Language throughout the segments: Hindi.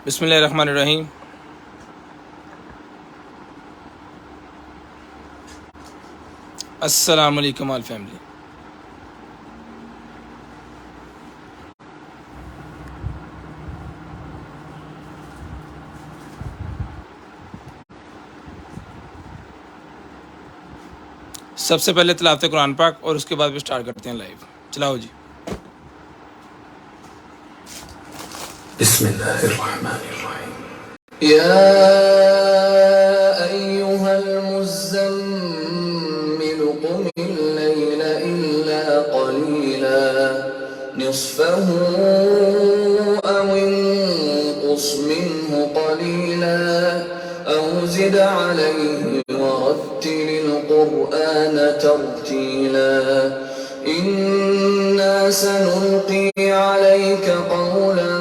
बिस्मिल्लाहिर्रहमानिर्रहीम। अस्सलाम वालेकुम ऑल फैमिली। सबसे पहले तिलावत कुरान पाक और उसके बाद भी स्टार्ट करते हैं लाइव। चलाओ जी। बिस्मिल्लाहिर्रहमानिर्रहीम। या अय्युहल मुज़्ज़म्मिल क़ुमिल लैला इल्ला क़लीला निस्फ़हु अव इंक़ुस मिन्हु क़लीला अव ज़िद अलैहि वरत्तिलिल क़ुरआन तर्तीला इन्ना सनुल्क़ी अलैक क़ौलन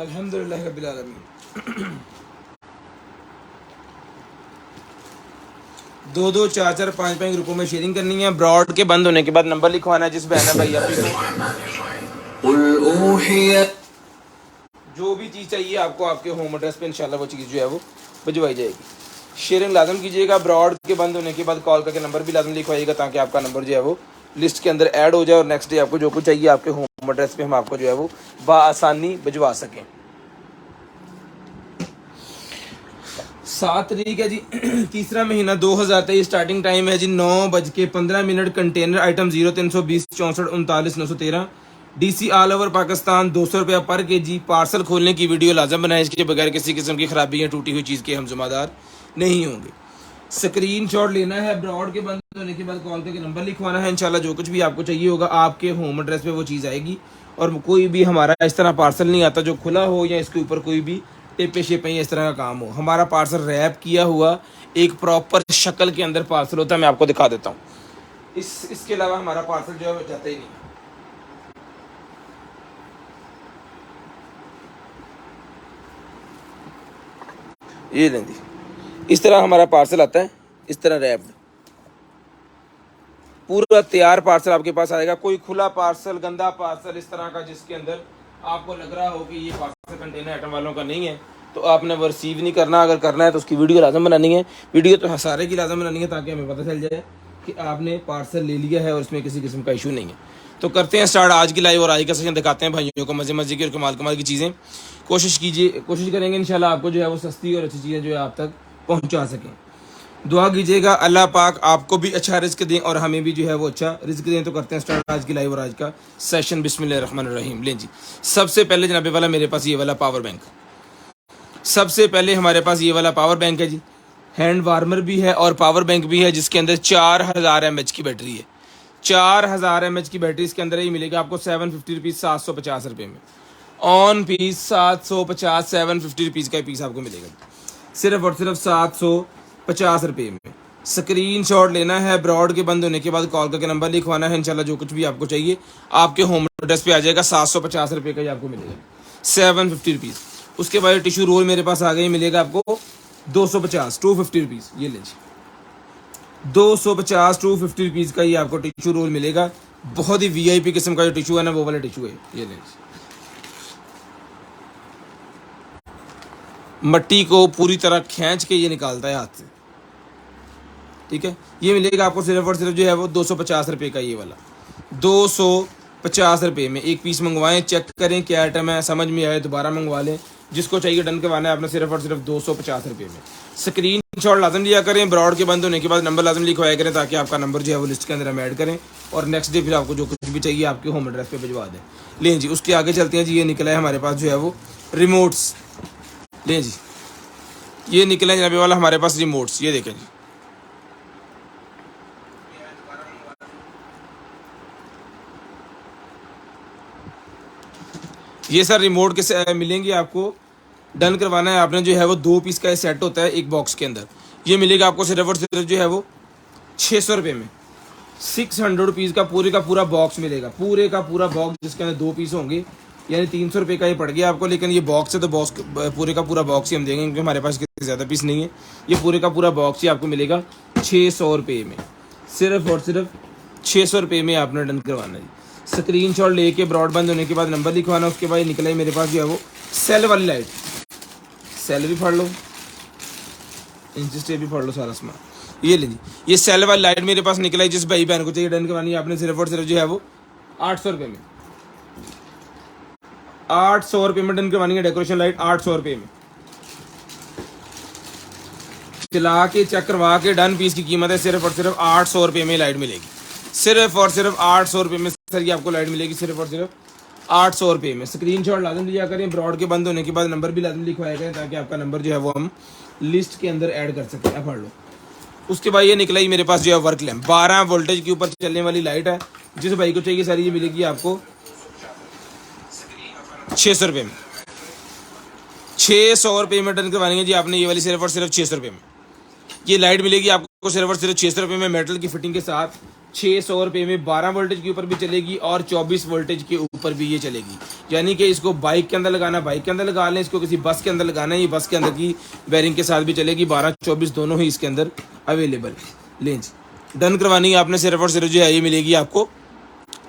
अल्हम्दुलिल्लाह रब्बिल आलमीन. 2-2, 4-4, 5-5 ग्रुपों में शेयरिंग करनी है. ब्रॉड के बंद होने के बाद नंबर लिखवाना है जिस बहन है भाई आपको जो भी चीज़ चाहिए आपको आपके होम एड्रेस पे इंशाल्लाह वो चीज़ जो है वो भिजवाई जाएगी. शेयरिंग लाजम कीजिएगा. ब्रॉड के बंद होने के बाद कॉल करके नंबर भी लाजम लिखवाइएगा ताकि आपका नंबर जो है वो लिस्ट के अंदर ऐड हो जाए और नेक्स्ट डे आपको जो कुछ चाहिए आपके होम एड्रेस पे हम आपको जो है वो बआसानी भिजवा सकें. 7 तारीख है जी. तीसरा महीना 2023. स्टार्टिंग टाइम है जी 9:15. Container item 0320 64 39 913. DC all over Pakistan 200 रुपया पर केजी. पार्सल खोलने की वीडियो लाजम बनाएं. इसके बगैर किसी किस्म की खराबी या टूटी हुई चीज़ के हम जिम्मेदार नहीं होंगे. स्क्रीनशॉट लेना है. ब्रॉड के बंद होने के बाद कॉल करके नंबर लिखवाना है. इंशाल्लाह जो कुछ भी आपको चाहिए होगा आपके होम एड्रेस पे वो चीज़ आएगी. और कोई भी हमारा इस तरह पार्सल नहीं आता जो खुला हो या इसके ऊपर कोई भी टेपे शेपे इस तरह का काम हो. हमारा पार्सल रैप किया हुआ एक प्रॉपर शक्ल के अंदर पार्सल होता है. मैं आपको दिखा देता हूँ. इसके अलावा हमारा पार्सल जो है वो जाता ही नहीं. ये लें जी. इस तरह हमारा पार्सल आता है. इस तरह रैप्ड पूरा तैयार पार्सल आपके पास आएगा. कोई खुला पार्सल गंदा पार्सल इस तरह का जिसके अंदर आपको लग रहा हो कि ये पार्सल कंटेनर आइटम वालों का नहीं है तो आपने वो रिसीव नहीं करना. अगर करना है तो उसकी वीडियो लाजम बनानी है. वीडियो तो सारे की लाजम बनानी है ताकि हमें पता चल जाए कि आपने पार्सल ले लिया है और उसमें किसी किस्म का इशू नहीं है. तो करते हैं स्टार्ट आज की लाइव और आज का सेशन दिखाते हैं भाइयों को मज़े मज़े की और कमाल कमाल की चीज़ें. कोशिश करेंगे इंशाल्लाह आपको जो है वो सस्ती और अच्छी चीज़ें जो है आप तक पहुँचा सकें. दुआ कीजिएगा अल्लाह पाक आपको भी अच्छा रिस्क दें और हमें भी जो है वो अच्छा रिस्क दें. तो करते हैं स्टार्ट आज की लाइव और आज का सेशन. बिस्मिल्लाहिर्रहमानिर्रहीम. लें जी. सबसे पहले जनाबे वाला मेरे पास ये वाला पावर बैंक. सबसे पहले हमारे पास ये वाला पावर बैंक है जी. हैंड वार्मर भी है और पावर बैंक भी है जिसके अंदर 4000 mAh की बैटरी है. 4000 mAh की बैटरी इसके अंदर ही मिलेगी आपको 750 रुपीज़ 750 रुपये में. ऑन पीस 750 750 रुपीज़ का पीस आपको मिलेगा सिर्फ और सिर्फ 750 रुपये में. स्क्रीनशॉट लेना है. ब्रॉड के बंद होने के बाद कॉल करके नंबर लिखवाना है. इंशाल्लाह जो कुछ भी आपको चाहिए आपके होम एड्रेस पे आ जाएगा. 750 रुपये का ही आपको मिलेगा 750 रुपीज़. उसके बाद टिश्यू रोल मेरे पास आ गई मिलेगा आपको 250 250 रुपीज़. ये लीजिए 250 250 रुपीज़ का ये आपको टिश्यू रोल मिलेगा. बहुत ही VIP किस्म का जो टिश्यू है ना वो वाला टिश्यू है. ये लीजिए मट्टी को पूरी तरह खींच के ये निकालता है हाथ से. ठीक है. ये मिलेगा आपको सिर्फ और सिर्फ जो है वो 250 रुपये का. ये वाला 250 रुपये में एक पीस मंगवाएं. चेक करें क्या आइटम है. समझ में आए दोबारा मंगवा लें. जिसको चाहिए डन करवाना है आपने सिर्फ और सिर्फ 250 रुपये में. स्क्रीन शॉट लाजम लिया करें. ब्रॉड के बंद होने के बाद नंबर लाजम लिखवाया करें ताकि आपका नंबर जो है वो लिस्ट के अंदर हम ऐड करें और नेक्स्ट डे फिर आपको जो कुछ भी चाहिए आपके होम एड्रेस पे भिजवा दें. लें जी. उसके आगे चलते हैं जी. ये निकला है हमारे पास जो है वो रिमोट्स. लें जी. ये निकला है जनाबे वाला हमारे पास रिमोट्स. ये देखें जी. ये सर रिमोट के मिलेंगे आपको. डन करवाना है आपने जो है वो 2 पीस का सेट होता है एक बॉक्स के अंदर. ये मिलेगा आपको सिर्फ और सिर्फ जो है वो 600 रुपये में. 600 रुपीज़ का पूरा बॉक्स मिलेगा. पूरे का पूरा बॉक्स जिसके अंदर 2 पीस होंगे यानी 300 रुपये का ये पड़ गया आपको. लेकिन ये बॉक्स है तो बॉक्स पूरे का पूरा बॉक्स ही हम देंगे क्योंकि हमारे पास ज़्यादा पीस नहीं है. ये पूरे का पूरा बॉक्स ही आपको मिलेगा 600 रुपये में. सिर्फ और सिर्फ 600 रुपये में आपने डन करवाना है. स्क्रीनशॉट लेके ब्रॉड बंद होने के बाद नंबर लिखवाना. उसके बाद निकला है मेरे पास जो है वो सेल वाली लाइट. सेल भी फाड़ लो. इंच टेप भी फाड़ लो. सारा सामान ये लीजिए. ये सेल वाली लाइट मेरे पास निकला है. जिस भाई बहन को चाहिए डन करवानी है आपने सिर्फ और सिर्फ जो है वो 800 रुपये में. 800 रुपये में डन करवानी है डेकोरेशन लाइट. 800 रुपये में चला के चेक करवा के डन. पीस की कीमत है सिर्फ और सिर्फ 800 रुपये में लाइट मिलेगी. सिर्फ और सिर्फ 800 रुपये में सर ये आपको लाइट मिलेगी सिर्फ और सिर्फ 800 रुपये में. स्क्रीनशॉट लाजम लिया करें. ब्रॉड के बंद होने के बाद नंबर भी लाजम लिखवाया करें ताकि आपका नंबर जो है वो हम लिस्ट के अंदर ऐड कर सकते हैं, पढ़ लो। उसके बाद ये निकला ही मेरे पास जो है वर्क लैम्प, 12 वोल्टेज के ऊपर चलने वाली लाइट है। जिस भाई को चाहिए सारी ये मिलेगी आपको 600 रुपये में। 600 रुपये में डन करवाएंगे जी आपने ये वाली, सिर्फ और सिर्फ 600 रुपये में ये लाइट मिलेगी आपको, सिर्फ और सिर्फ 600 रुपये में मेटल की फिटिंग के साथ। 600 रुपये में 12 वोल्टेज के ऊपर भी चलेगी और 24 वोल्टेज के ऊपर भी ये चलेगी। यानी कि इसको बाइक के अंदर लगाना, बाइक के अंदर लगा लें, इसको किसी बस के अंदर लगाना है, ये बस के अंदर की बेरिंग के साथ भी चलेगी। 12-24 दोनों ही इसके अंदर अवेलेबल लें जी। डन करवानी है आपने, सिर्फ और सिर्फ जो है ये मिलेगी आपको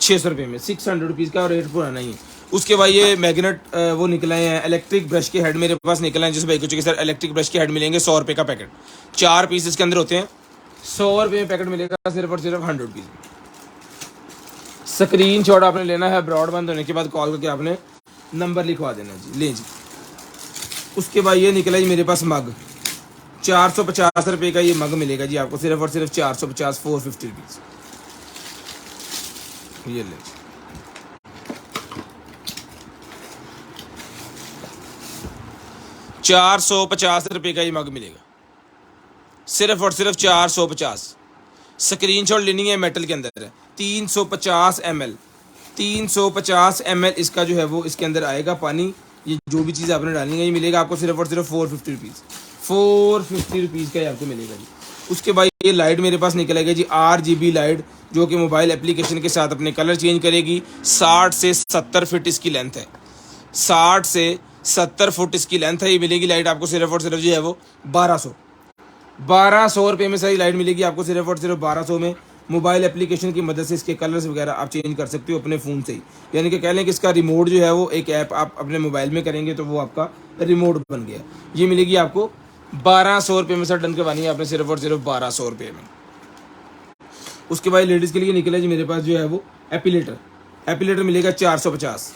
600 रुपये में। 600 रुपीज़ का रेट पुराना ही है। उसके बाद ये मैग्नेट वो निकले हैं, इलेक्ट्रिक ब्रश के हेड मेरे पास निकले हैं। जिस भाई को चाहिए सर इलेक्ट्रिक ब्रश के हेड मिलेंगे 100 रुपये का पैकेट, 4 पीस इसके अंदर होते हैं। 100 रुपये में पैकेट मिलेगा सिर्फ और सिर्फ 100 रुपीज़ में। स्क्रीन शॉट आपने लेना है, ब्रॉडबैंड होने के बाद कॉल करके आपने नंबर लिखवा देना जी। ले जी। उसके बाद ये निकला जी मेरे पास मग, 450 रुपये का ये मग मिलेगा जी आपको, सिर्फ और सिर्फ 450, 450 रुपीज़। ये ले जी। 450 रुपये का ये मग मिलेगा, सिर्फ और सिर्फ 450। स्क्रीनशॉट लेनी है, मेटल के अंदर है। 350 ml, 350 ml इसका जो है वो इसके अंदर आएगा पानी। ये जो भी चीज़ आपने डालनी है ये मिलेगा आपको सिर्फ और सिर्फ 450 रुपीज़। 450 रुपीज़ का ये आपको मिलेगा जी। उसके बाद ये लाइट मेरे पास निकलेगा जी, RGB लाइट, जो कि मोबाइल एप्लीकेशन के साथ अपने कलर चेंज करेगी। 60 से 70 फीट इसकी लेंथ है, 60 से 70 फुट इसकी लेंथ है। ये मिलेगी लाइट आपको सिर्फ और सिर्फ जो है वो 1200 रुपये में सारी लाइट मिलेगी आपको, सिर्फ और सिर्फ 1200 में। मोबाइल एप्लीकेशन की मदद से इसके कलर्स वगैरह आप चेंज कर सकते हो अपने फ़ोन से ही। यानी कि कह लें कि इसका रिमोट जो है वो एक ऐप आप अपने मोबाइल में करेंगे तो वो आपका रिमोट बन गया। ये मिलेगी आपको 1200 रुपये में सर। डन करवानी है आपने सिर्फ और सिर्फ 1200 रुपये में। उसके बाद लेडीज़ के लिए निकला जी मेरे पास जो है वो एपिलेटर, एपिलेटर मिलेगा 450,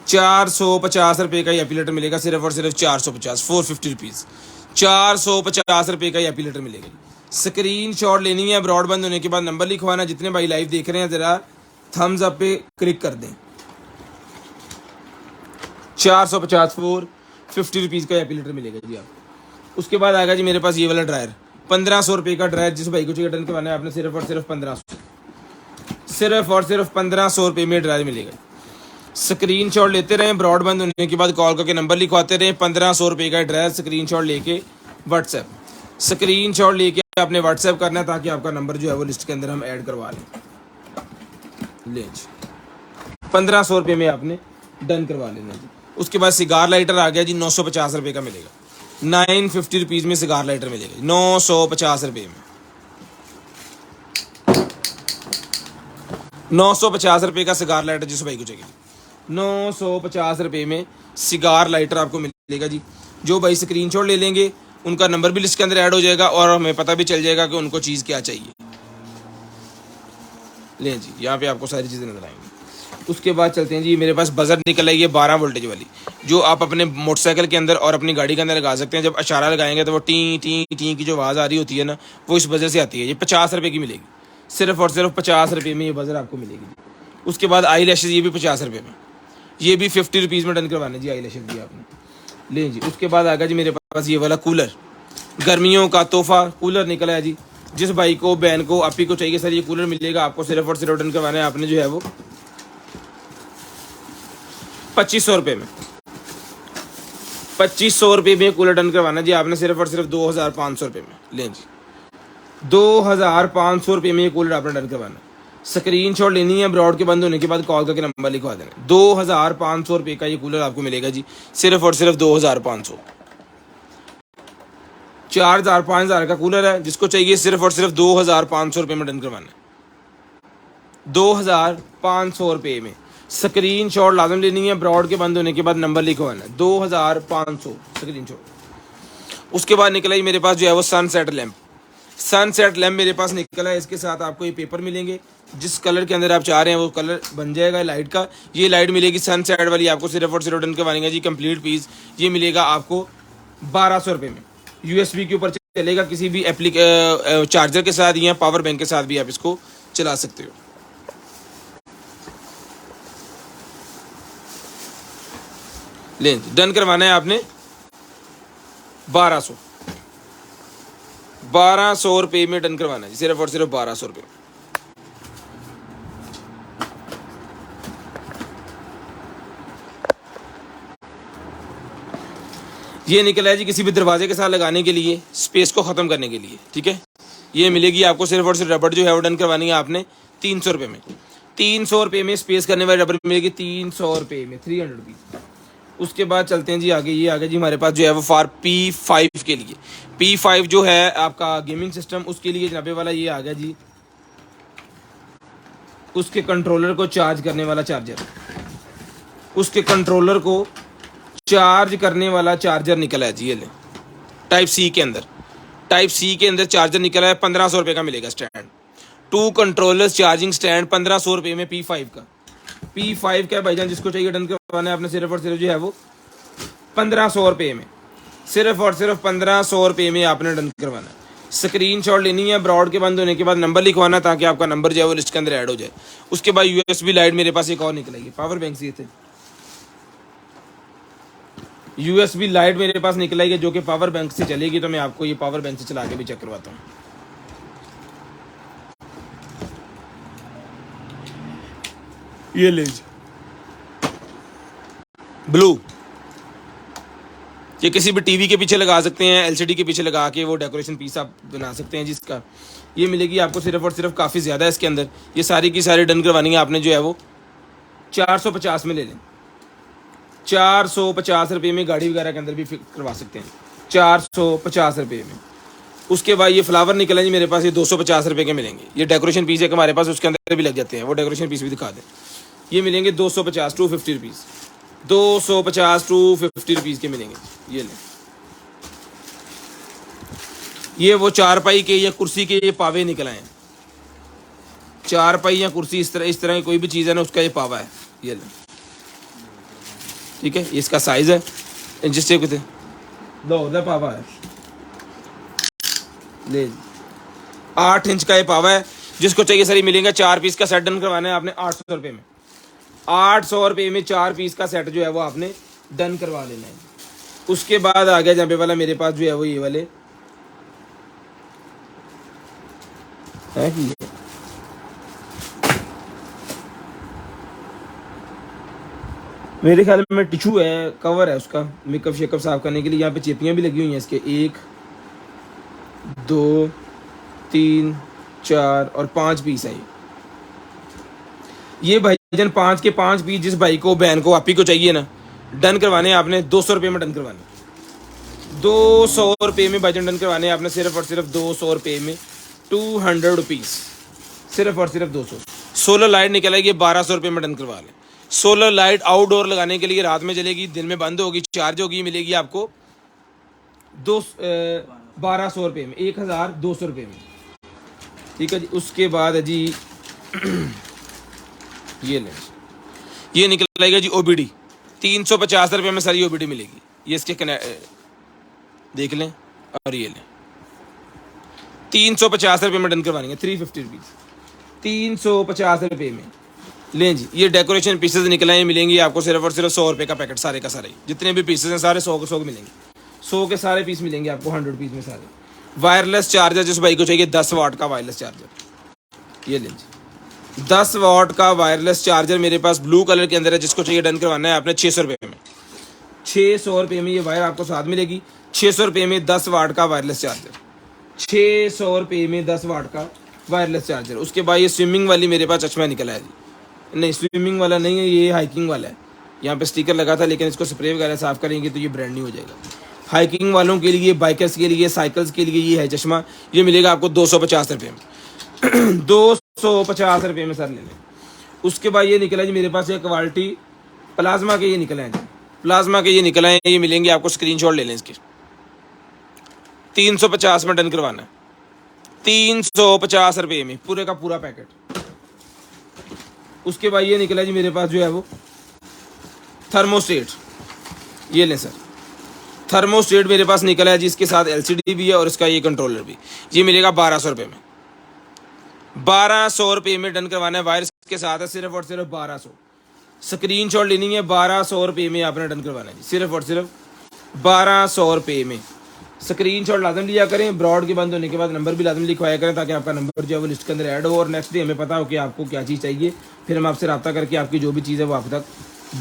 450 रुपये का ये एपिलेटर मिलेगा, सिर्फ और सिर्फ 450, 450 रुपीज़। 450 रुपये का ये एपिलेटर मिलेगा। स्क्रीन शॉट लेनी है, ब्रॉडबैंड होने के बाद नंबर लिखवाना। जितने भाई लाइव देख रहे हैं ज़रा थम्स अप पे क्लिक कर दें। 450, 450 रुपीज़ का एपिलेटर मिलेगा जी आप। उसके बाद आएगा जी मेरे पास ये वाला ड्रायर, 1500 रुपये का ड्रायर। जिस भाई को चाहिए डन करवाना है आपने सिर्फ और सिर्फ 1500, सिर्फ और सिर्फ 1500 रुपये में ड्रायर मिलेगा। स्क्रीन शॉट लेते रहें, ब्रॉडबैंड होने के बाद कॉल करके नंबर लिखवाते रहें। 1500 रुपये का ड्रायर स्क्रीन शॉट लेके व्हाट्सएप, स्क्रीन शॉट लेके आपने व्हाट्सएप करना है ताकि आपका नंबर जो है वो लिस्ट के अंदर हम ऐड करवा लें। ले जी, 1500 रुपये में आपने डन करवा लेना जी। उसके बाद सिगार लाइटर आ गया जी, 950 रुपये का मिलेगा। 950 रुपीज़ में सिगार लाइटर मिलेगा, 950 रुपये में। 950 रुपये का सिगार लाइटर जिस भाई को चाहिए, 950 रुपये में सिगार लाइटर आपको मिलेगा जी। जो भाई स्क्रीनशॉट ले लेंगे उनका नंबर भी लिस्ट के अंदर ऐड हो जाएगा और हमें पता भी चल जाएगा कि उनको चीज़ क्या चाहिए। लें जी, यहाँ पे आपको सारी चीज़ें नजर आएंगी। उसके बाद चलते हैं जी, मेरे पास बजर निकल आई है 12 वोल्टेज वाली, जो आप अपने मोटरसाइकिल के अंदर और अपनी गाड़ी के अंदर लगा सकते हैं। जब इशारा लगाएंगे तो वो टी टी टी की जो आवाज़ आ रही होती है ना, वो इस बजर से आती है। ये 50 रुपये की मिलेगी, सिर्फ और सिर्फ 50 रुपये में ये बजर आपको मिलेगी। उसके बाद आई लैशेज़, ये भी 50 रुपये में, ये भी 50 रुपीज़ में डन करवाने जी आई लैशेज़ भी आपने। लें जी, उसके बाद आ गया जी मेरे पास ये वाला कूलर, गर्मियों का तोहफा कूलर निकला है जी। जिस भाई को, बहन को, आपी को चाहिए सर ये कूलर मिलेगा आपको, सिर्फ और सिर्फ डन करवाना है आपने जो है वो 2500 रुपये में। 2500 रुपये में कूलर डन करवाना जी आपने, सिर्फ और सिर्फ 2500 रुपये में। लें जी, 2500 रुपये में ये कूलर आपने डन करवाना। स्क्रीन शॉट लेनी है, ब्रॉड के बंद होने के बाद कॉल करके नंबर लिखवा देना। 2500 रुपये का ये कूलर आपको मिलेगा जी, सिर्फ और सिर्फ 2500। 4000 5000 का कूलर है, जिसको चाहिए सिर्फ और सिर्फ 2500 रुपये में डन करवाना है। 2500 रुपये में स्क्रीन शॉट लाजम लेनी है, ब्रॉड के बंद होने के बाद नंबर लिखवाना है। 2500 स्क्रीन शॉट। उसके बाद निकला ही मेरे पास जो है वो सनसेट लैंप, सनसेट लैंप मेरे पास निकला है। इसके साथ आपको ये पेपर मिलेंगे, जिस कलर के अंदर आप चाह रहे हैं वो कलर बन जाएगा लाइट का। ये लाइट मिलेगी सनसेट वाली आपको, सिर्फ और सिर्फ डन करवाएंगे जी कंप्लीट पीस। ये मिलेगा आपको 1200 रुपये में। USB के ऊपर चलेगा, किसी भी चार्जर के साथ या पावर बैंक के साथ भी आप इसको चला सकते हो। लें, डन करवाना है आपने 1200 रुपये में डन करवाना है जी, सिर्फ और सिर्फ 1200 रुपये। ये निकला है जी किसी भी दरवाजे के साथ लगाने के लिए, स्पेस को ख़त्म करने के लिए, ठीक है। ये मिलेगी आपको सिर्फ और सिर्फ रबड़ जो है वो डन करवानी है आपने 300 रुपये में। 300 रुपये में स्पेस करने वाली रबड़ मिलेगी 300 रुपये में, 300 रुपीज़। उसके बाद चलते हैं जी आगे। ये आगे जी हमारे पास जो है वो फॉर P5 के लिए, P5 जो है आपका गेमिंग सिस्टम, उसके लिए जनाबे वाला ये आ गया जी, उसके कंट्रोलर को चार्ज करने वाला चार्जर, उसके कंट्रोलर को चार्ज करने वाला चार्जर निकला है जी। ये ले टाइप सी के अंदर चार्जर निकला है, 1500 रुपये का मिलेगा स्टैंड। 2 कंट्रोलर्स चार्जिंग स्टैंड 1500 रुपये में P5 का। P5 का भाईजान जिसको चाहिए डन करवाना है आपने सिर्फ और सिर्फ जो है वो 1500 रुपये में, सिर्फ और सिर्फ 1500 रुपये में आपने डन करवाना है। स्क्रीनशॉट लेनी है, ब्रॉड के बंद होने के बाद नंबर लिखवाना ताकि आपका नंबर जो है वो लिस्ट के अंदर ऐड हो जाए। उसके बाद USB लाइट मेरे पास एक और निकलेगी, पावर बैंक से थे USB लाइट मेरे पास निकलेगी जो कि पावर बैंक से चलेगी, तो मैं आपको ये पावर बैंक से चला के भी चेक करवाता हूँ। ये ले ब्लू, ये किसी भी टीवी के पीछे लगा सकते हैं, LCD के पीछे लगा के वो डेकोरेशन पीस आप बना सकते हैं जिसका। ये मिलेगी आपको सिर्फ और सिर्फ, काफ़ी ज़्यादा है इसके अंदर। ये सारी की सारी डन करवानी है आपने जो है वो 450 में ले लें। 450 रुपये में गाड़ी वगैरह के अंदर भी फिट करवा सकते हैं, 450 रुपये में। उसके बाद ये फ्लावर निकले जी मेरे पास, ये 250 रुपये के मिलेंगे। ये डेकोरेशन पीस है हमारे पास, उसके अंदर भी लग जाते हैं, वो डेकोरेशन पीस भी दिखा दें। ये मिलेंगे 250 250 रुपीज़, 250 250 रुपीज़ के मिलेंगे। ये लें, ये वो चारपाई के या कुर्सी के ये पावे निकल आए हैं। चारपाई या कुर्सी इस तरह की कोई भी चीज़ है ना, उसका ये पावा है। ये लें, ठीक है। इसका साइज़ है जिससे कुछ दो पावा है, ले 8 इंच का ये पावा है। जिसको चाहिए सर ये मिलेगा। 4 पीस का सेट डन करवाना है आपने 800 रुपये में। 800 रुपये में 4 पीस का सेट जो है वो आपने डन करवा लेना है। उसके बाद आ गया जहाँ पे वाला मेरे पास जो है वो ये वाले है कि मेरे ख्याल में टिशू है, कवर है उसका, मेकअप शेकअप साफ करने के लिए। यहाँ पे चेपियाँ भी लगी हुई हैं इसके, 1 2 3 4 और 5 पीस है ये भाईजान। 5 के 5 पीस जिस भाई को, बहन को, आपी को चाहिए ना, डन करवाने आपने 200 रुपये में डन करवाने। 200 रुपये में भाईजान डन करवाने आपने सिर्फ और सिर्फ 200 रुपये में, 200 रुपीज़, सिर्फ और सिर्फ 200। सोलर लाइट निकलेगी 1200 रुपये में डन करवा लें। सोलर लाइट आउटडोर लगाने के लिए, रात में जलेगी, दिन में बंद होगी, चार्ज होगी, मिलेगी आपको 1200 रुपये में, 1200 रुपये में, ठीक है जी। उसके बाद है जी ये लें, ये निकलेगा जी OBD 350 रुपये में सारी OBD मिलेगी। ये इसके देख लें, और ये लें 350 रुपये में डन करवानी है, 350 रुपीज़, 350 रुपये में लें जी। ये डेकोरेशन पीसेस निकले हैं, मिलेंगे आपको सिर्फ और सिर्फ 100 रुपये का पैकेट, सारे का सारे जितने भी पीसेस हैं सारे 100 के मिलेंगे। 100 के सारे पीस मिलेंगे आपको 100 रुपीज़ में सारे। वायरलेस चार्जर जिस भाई को चाहिए 10 वाट का वायरलेस चार्जर, ये लें जी। 10 वाट का वायरलेस चार्जर मेरे पास ब्लू कलर के अंदर है। जिसको चाहिए डन करवाना है आपने 600 रुपये में। 600 रुपये में ये वायर आपको साथ मिलेगी। 600 रुपये में 10 वाट का वायरलेस चार्जर, 600 रुपये में 10 वाट का वायरलेस चार्जर। उसके बाद ये स्विमिंग वाली मेरे पास चश्मा निकला है जी। नहीं, स्विमिंग वाला नहीं है, ये हाइकिंग वाला है। यहाँ पे स्टिकर लगा था, लेकिन इसको स्प्रे वगैरह साफ करेंगे तो ये ब्रांड नहीं हो जाएगा। हाइकिंग वालों के लिए, बाइकर्स के लिए, साइकिल्स के लिए ये है चश्मा। ये मिलेगा आपको 250 रुपये में। 250 रुपये में सर ले लें। उसके बाद ये निकला जी मेरे पास एक क्वालिटी प्लाज्मा के, ये निकले हैं जी, प्लाज्मा के ये निकले हैं। ये मिलेंगे आपको, स्क्रीनशॉट ले लें इसके। 350 में डन करवाना है, 350 रुपये में पूरे का पूरा पैकेट। उसके बाद ये निकला जी मेरे पास जो है वो थर्मोस्टेट, ये लें सर। थर्मोस्टेट मेरे पास निकला है जी, इसके साथ LCD भी है और इसका ये कंट्रोलर भी। ये मिलेगा 1200 रुपये में। 1200 रुपये में डन करवाना है, वायर्स के साथ है, सिर्फ और सिर्फ 1200। स्क्रीनशॉट लेनी है, 1200 रुपये में आपने डन करवाना है जी, सिर्फ और सिर्फ 1200 रुपये में। स्क्रीनशॉट लाजम लिया करें, ब्रॉड के बंद होने के बाद नंबर भी लाजम लिखवाया करें ताकि आपका नंबर जो है वो लिस्ट के अंदर ऐड हो और नेक्स्ट डे हमें पता हो कि आपको क्या चीज़ चाहिए, फिर हम आपसे रब्ता करके आपकी जो भी चीज़ है वो आप तक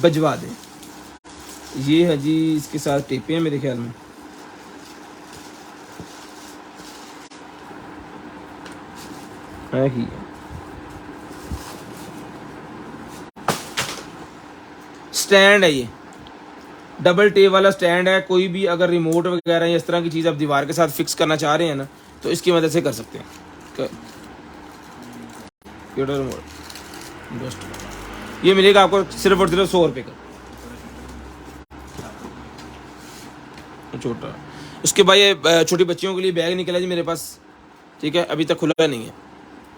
भिजवा दें। ये है जी, इसके साथ टेपें हैं मेरे ख्याल में। है ही स्टैंड है, ये डबल टेप वाला स्टैंड है। कोई भी अगर रिमोट वगैरह या इस तरह की चीज़ आप दीवार के साथ फिक्स करना चाह रहे हैं ना तो इसकी मदद से कर सकते हैं। ये मिलेगा आपको सिर्फ और सिर्फ 100 रुपये का, छोटा। उसके बाद ये छोटी बच्चियों के लिए बैग निकला जी मेरे पास, ठीक है, अभी तक खुला नहीं है,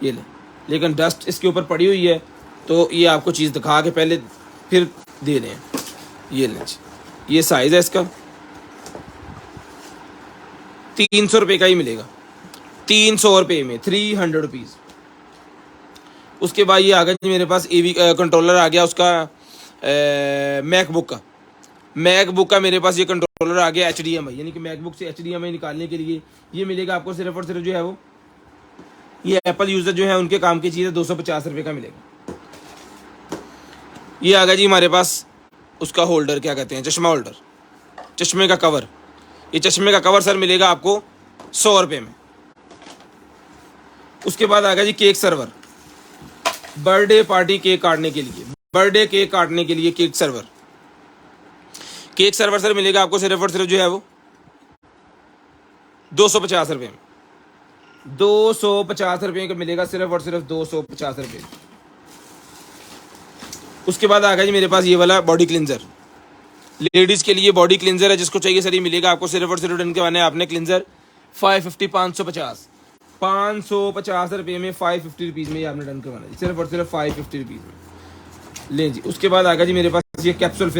ये ले, लेकिन डस्ट इसके ऊपर पड़ी हुई है तो ये आपको चीज़ दिखा के पहले फिर दे रहे हैं। ये लें जी, ये साइज़ है इसका, 300 रुपये का ही मिलेगा, 300 रुपये में, 300 रुपीज़। उसके बाद ये आ गया जी मेरे पास AV कंट्रोलर आ गया उसका, मैकबुक का मेरे पास ये कंट्रोलर आ गया HDMI, यानी कि मैकबुक से HDMI निकालने के लिए ये मिलेगा आपको सिर्फ और सिर्फ जो है वो, ये एप्पल यूज़र जो है उनके काम की चीज़ है, 250 रुपये का मिलेगा। ये आ गया जी हमारे पास उसका होल्डर, क्या कहते हैं, चश्मा होल्डर, चश्मे का कवर। ये चश्मे का कवर सर मिलेगा आपको 100 रुपये में। उसके बाद आ गया जी cake server, birthday party cake काटने के लिए, बर्थडे केक काटने के लिए cake server. Cake server sir मिलेगा आपको सिर्फ और सिर्फ जो है वो 250 रुपये में, 250 रुपये का मिलेगा, सिर्फ और सिर्फ 250 रुपये। उसके बाद आ गया जी मेरे पास ये वाला बॉडी क्लिनजर, लेडीज़ के लिए बॉडी क्लिनजर है, जिसको चाहिए सर ये मिलेगा आपको सिर्फ और सिर्फ डन के वाने आपने क्लिनजर 550 रुपये में, 550 रुपीज़ में ये आपने डन करवाना है, सिर्फ और सिर्फ 550 रुपीज़ में ले जी। उसके बाद आ गया जी मेरे पास ये कैप्सूल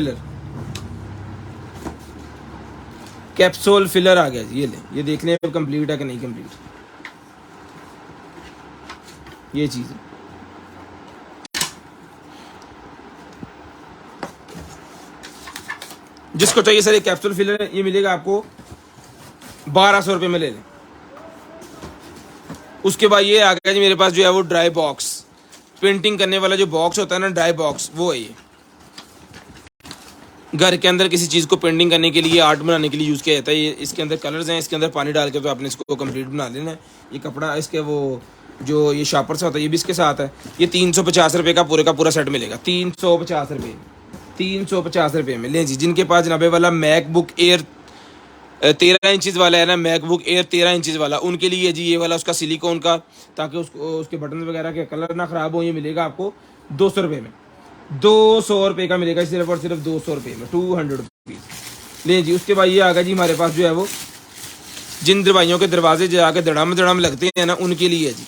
फिलर आ गया जी, ये ले, ये देख लें कंप्लीट है कि नहीं कंप्लीट, ये चीज़ है। जिसको चाहिए सर ये कैप्सूल फिलर है, ये मिलेगा आपको 1200 रुपये में, ले लें। उसके बाद ये आ गया जी मेरे पास जो है वो ड्राई बॉक्स, पेंटिंग करने वाला जो बॉक्स होता है ना, ड्राई बॉक्स, वो है ये। घर के अंदर किसी चीज़ को पेंटिंग करने के लिए, आर्ट बनाने के लिए यूज़ किया जाता है। ये इसके अंदर कलर्स हैं, इसके अंदर पानी डाल के तो आपने इसको कंप्लीट बना लेना है। ये कपड़ा इसके वो जो ये शार्पर सा होता है ये भी इसके साथ है। ये 350 रुपये का पूरा सेट मिलेगा, 350 रुपये, 350 रुपये में लें जी। जिनके पास जनाबे वाला मैकबुक एयर 13 इंचज़ वाला है ना, मैकबुक एयर 13 इंचज़ वाला, उनके लिए जी ये वाला उसका सिलिकॉन का, ताकि उसके बटन वगैरह के कलर ना ख़राब हो, ये मिलेगा आपको 200 रुपये में, 200 रुपये का मिलेगा, सिर्फ और सिर्फ 200 रुपये में, 200 रुपीज़ लें जी। उसके बाद ये आ गया जी हमारे पास जो है वो, जिन दरवाइयों के दरवाजे जाके धड़ाम लगते हैं ना, उनके लिए जी।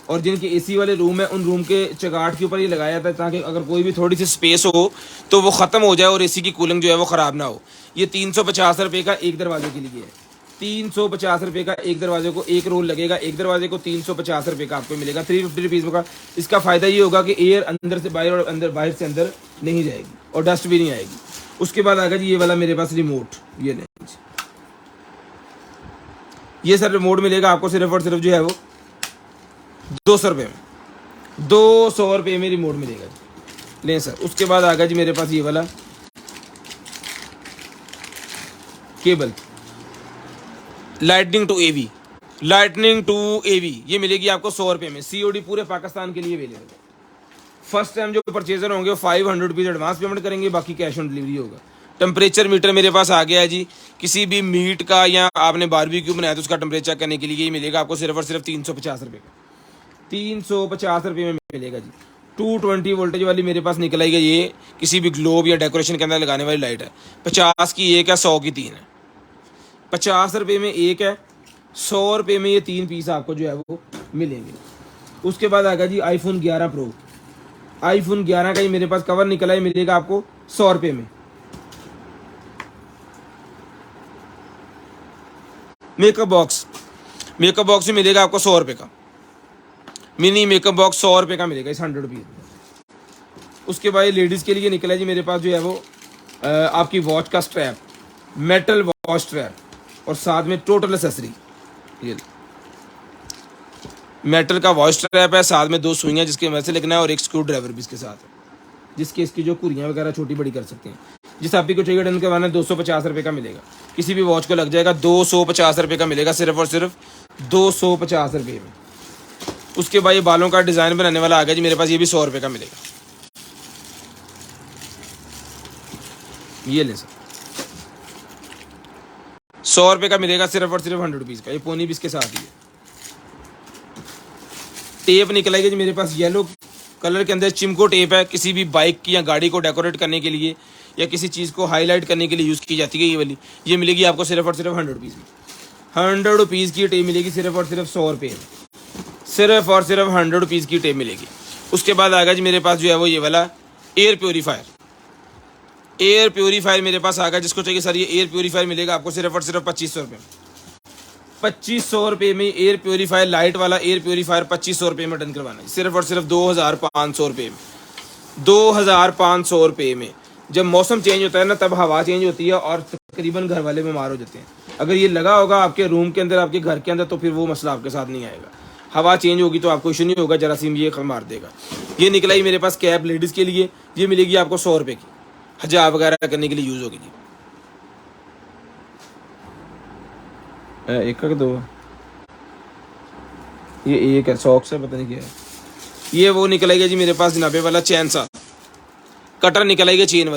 और जिनके AC वाले रूम है उन रूम के चगाट के ऊपर ये लगाया जाता है ताकि अगर कोई भी थोड़ी सी स्पेस हो तो वो ख़त्म हो जाए और AC की कूलिंग जो है वो ख़राब ना हो। ये 350 रुपये का एक दरवाजे के लिए है, 350 रुपये का एक दरवाजे को, एक रोल लगेगा एक दरवाजे को, 350 रुपये का आपको मिलेगा, 350 रुपीज़ का। इसका फ़ायदा ये होगा कि एयर अंदर से बाहर और बाहर से अंदर नहीं जाएगी और डस्ट भी नहीं आएगी। उसके बाद आएगा जी ये वाला मेरे पास रिमोट, ये लें, ये सर रिमोट मिलेगा आपको सिर्फ और सिर्फ जो है वो 200 रुपये में, 200 रुपये में रिमोट मिलेगा जी, लें सर। उसके बाद आ गया जी मेरे पास ये वाला केबल, लाइटनिंग टू AV, ये मिलेगी आपको 100 रुपये में, COD पूरे पाकिस्तान के लिए अवेलेबल है। फर्स्ट टाइम जो परचेजर होंगे वो 500 रुपीज़ एडवांस पेमेंट करेंगे, बाकी कैश ऑन डिलीवरी होगा। टेम्परेचर मीटर मेरे पास आ गया है जी, किसी भी मीट का या आपने बारबेक्यू बनाया तो उसका टेम्परेचर करने के लिए ये मिलेगा आपको सिर्फ और सिर्फ 350 रुपये का, 350 रुपये में मिलेगा जी। 220 वोल्टेज वाली मेरे पास निकल आई है, ये किसी भी ग्लोब या डेकोरेशन के अंदर लगाने वाली लाइट है। 50 की एक है, 100 की 3 है, 50 रुपये में एक है, 100 रुपये में ये 3 पीस आपको जो है वो मिलेंगे। उसके बाद आएगा जी iPhone 11 Pro, iPhone 11 का ही मेरे पास कवर निकला है, मिलेगा आपको 100 रुपये में। मेकअप बॉक्स भी मिलेगा आपको 100 रुपये का, मिनी मेकअप बॉक्स 100 रुपये का मिलेगा, इस 100 रुपीज़ में। उसके बाद लेडीज़ के लिए निकला है जी मेरे पास जो है वो आपकी वॉच का स्ट्रैप, मेटल वॉच स्ट्रैप, और साथ में टोटल एसेसरी। ये मेटल का वॉइस ट्रैप है, साथ में 2 सुइयाँ जिसके वजह से लिखना है और एक स्क्रू ड्राइवर भी इसके साथ है, जिसके इसकी जो कुरियाँ वगैरह छोटी बड़ी कर सकते हैं। जिस आप को चाहिए डन करवाना 250 रुपये का मिलेगा, किसी भी वॉच को लग जाएगा 250 रुपये का मिलेगा, सिर्फ और सिर्फ 250 रुपये में। उसके बाद ये बालों का डिज़ाइन बनाने वाला आ गया जी मेरे पास, ये भी 100 रुपये का मिलेगा। ये ले सर 100 रुपये का मिलेगा, सिर्फ और सिर्फ 100 रुपीज़ का। ये पोनी भी इसके साथ ही है। टेप निकलेगी जी मेरे पास येलो कलर के अंदर, चिमको टेप है, किसी भी बाइक की या गाड़ी को डेकोरेट करने के लिए या किसी चीज़ को हाईलाइट करने के लिए यूज़ की जाती है ये वाली। ये मिलेगी आपको सिर्फ और सिर्फ 100 रुपीज़ में। 100 रुपीज़ की टेप मिलेगी सिर्फ और सिर्फ 100 रुपये में, सिर्फ और सिर्फ 100 रुपीज़ की टेप मिलेगी। उसके बाद आ गया जी मेरे पास जो है वो ये वाला एयर प्योरीफायर। एयर प्योरीफायर मेरे पास आ गया, जिसको चाहिए सर ये एयर प्योरीफायर मिलेगा आपको सिर्फ और सिर्फ 2500 रुपये में। 2500 रुपये में एयर प्योरीफायर, लाइट वाला एयर प्योरीफायर 2500 रुपये में डन करवाना है, सिर्फ और सिर्फ 2500 रुपये में। 2500 रुपये में। जब मौसम चेंज होता है ना, तब हवा चेंज होती है और तकरीबन घर वाले बीमार हो जाते हैं। अगर ये लगा होगा आपके रूम के अंदर, आपके घर के अंदर, तो फिर वो मसला आपके साथ नहीं आएगा। हवा चेंज होगी तो आपको इशू नहीं होगा, जरासीम ये मार देगा। ये निकला ही मेरे पास कैप लेडीज़ के लिए, ये मिलेगी आपको 100 रुपये की, हिजाब वगैरह करने के लिए यूज़ होगी जी। एक का 2, ये एक है, सॉक्स है, पता नहीं क्या है। ये वो निकलेगा जी मेरे पास जनाबे वाला चैन सा कटर निकलेगी, चेन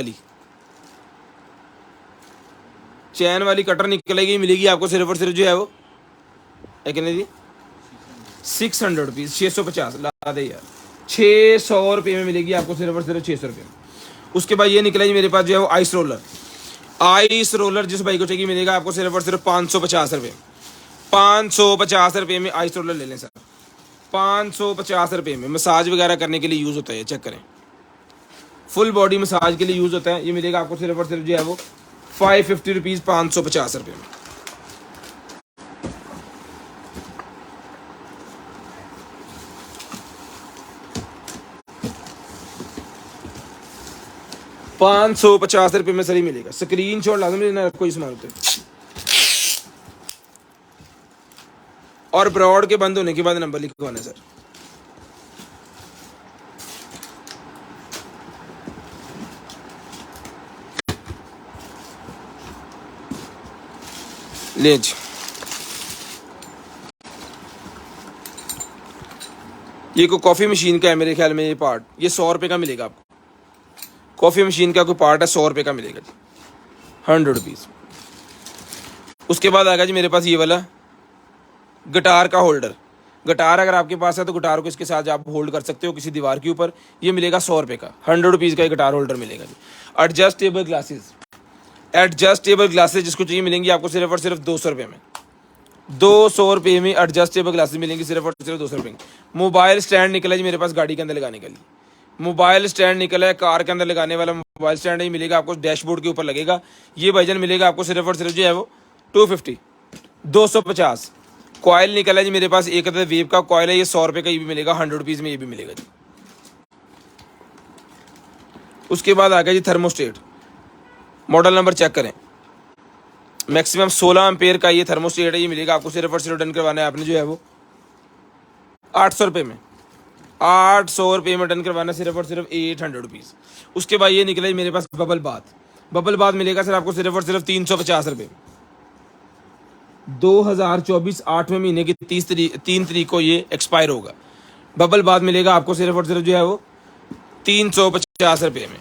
वाली कटर निकलेगी, मिलेगी आपको सिर्फ और सिर्फ जो है वो कितने जी 600 रुपीज़, 650 ला दे यार, 600 रुपये में मिलेगी आपको सिर्फ और सिर्फ 600 रुपये में। उसके बाद ये निकलेगी मेरे पास जो है वो आइस रोलर, जिस भाई को चाहिए मिलेगा आपको सिर्फ और सिर्फ 550 रुपये। 550 रुपये में आइस रोलर ले लें सर, 550 रुपये में। मसाज वगैरह करने के लिए यूज़ होता है, चेक करें, फुल बॉडी मसाज के लिए यूज़ होता है। ये मिलेगा आपको सिर्फ और सिर्फ जो है वो 550 रुपीज़, 550 रुपये में। ₹550 में सर ही मिलेगा। स्क्रीनशॉट लाजमी लेना, कोई सामान होते और ब्रॉड के बंद होने के बाद नंबर लिखवाना सर। ले जी, ये कोई कॉफ़ी मशीन का है मेरे ख्याल में, ये पार्ट ये 100 रुपये का मिलेगा आपको। कॉफ़ी मशीन का कोई पार्ट है, 100 रुपये का मिलेगा जी, 100 रुपीज़। उसके बाद आ गया जी मेरे पास ये वाला गिटार का होल्डर। गिटार अगर आपके पास है तो गिटार को इसके साथ आप होल्ड कर सकते हो किसी दीवार के ऊपर। ये मिलेगा 100 रुपये का, 100 रुपीज़ का गिटार होल्डर मिलेगा जी। एडजस्टेबल ग्लासेस जिसको चाहिए मिलेंगी आपको सिर्फ और सिर्फ 200 रुपये में। 200 रुपये में एडजस्टेबल ग्लासेस मिलेंगी सिर्फ और सिर्फ 200 रुपये में। मोबाइल स्टैंड निकला जी मेरे पास गाड़ी के अंदर लगाने के लिए, मोबाइल स्टैंड निकला है, कार के अंदर लगाने वाला मोबाइल स्टैंड ही मिलेगा आपको, डैशबोर्ड के ऊपर लगेगा। ये भाईजान मिलेगा आपको सिर्फ और सिर्फ जो है वो 250। कॉयल निकला है जी मेरे पास, एक अदर वेव का कॉयल है, ये 100 रुपये का ये भी मिलेगा, 100 रुपीज़ में ये भी मिलेगा जी। उसके बाद आ गया जी थर्मोस्टेट, मॉडल नंबर चेक करें, मैक्सिमम 16 एम्पेयर का ये थर्मोस्टेट है। ये मिलेगा आपको सिर्फ और सिर्फ डन करवाना है आपने जो है वो 800 रुपये में। 800 रुपये में डन करवाना, सिर्फ और सिर्फ 800 रुपीज़। उसके बाद ये निकला मेरे पास बबल बाथ मिलेगा सर आपको सिर्फ और सिर्फ 350 रुपये। 2024 8वें महीने की 3 तारीख को ये एक्सपायर होगा। बबल बाथ मिलेगा आपको सिर्फ और सिर्फ जो है वो 350 रुपये में।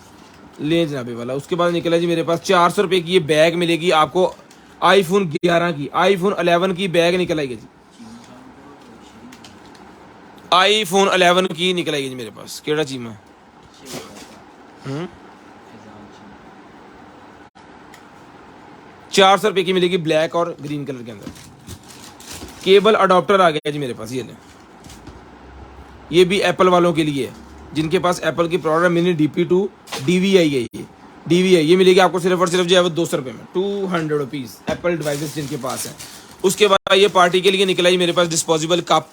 ले जनाबे वाला। उसके बाद निकला जी मेरे पास 400 रुपये की ये बैग मिलेगी आपको, आईफोन 11 की, आईफोन 11 की बैग निकल आएगी जी, आईफोन 11 की निकल आएगी जी मेरे पास। केड़ा चीमा 400 रुपये की मिलेगी, ब्लैक और ग्रीन कलर के अंदर। केबल अडॉप्टर आ गया जी मेरे पास, ये भी एप्पल वालों के लिए है, जिनके पास एप्पल की प्रोडक्ट मिनी DP2 DVI है। ये DVI ये मिलेगी आपको सिर्फ और सिर्फ जो है वो 200 रुपये में, 200 रुपीज़। एप्पल डिवाइसेस जिनके पास हैं। उसके बाद ये पार्टी के लिए निकला ही मेरे पास डिस्पोजेबल कप,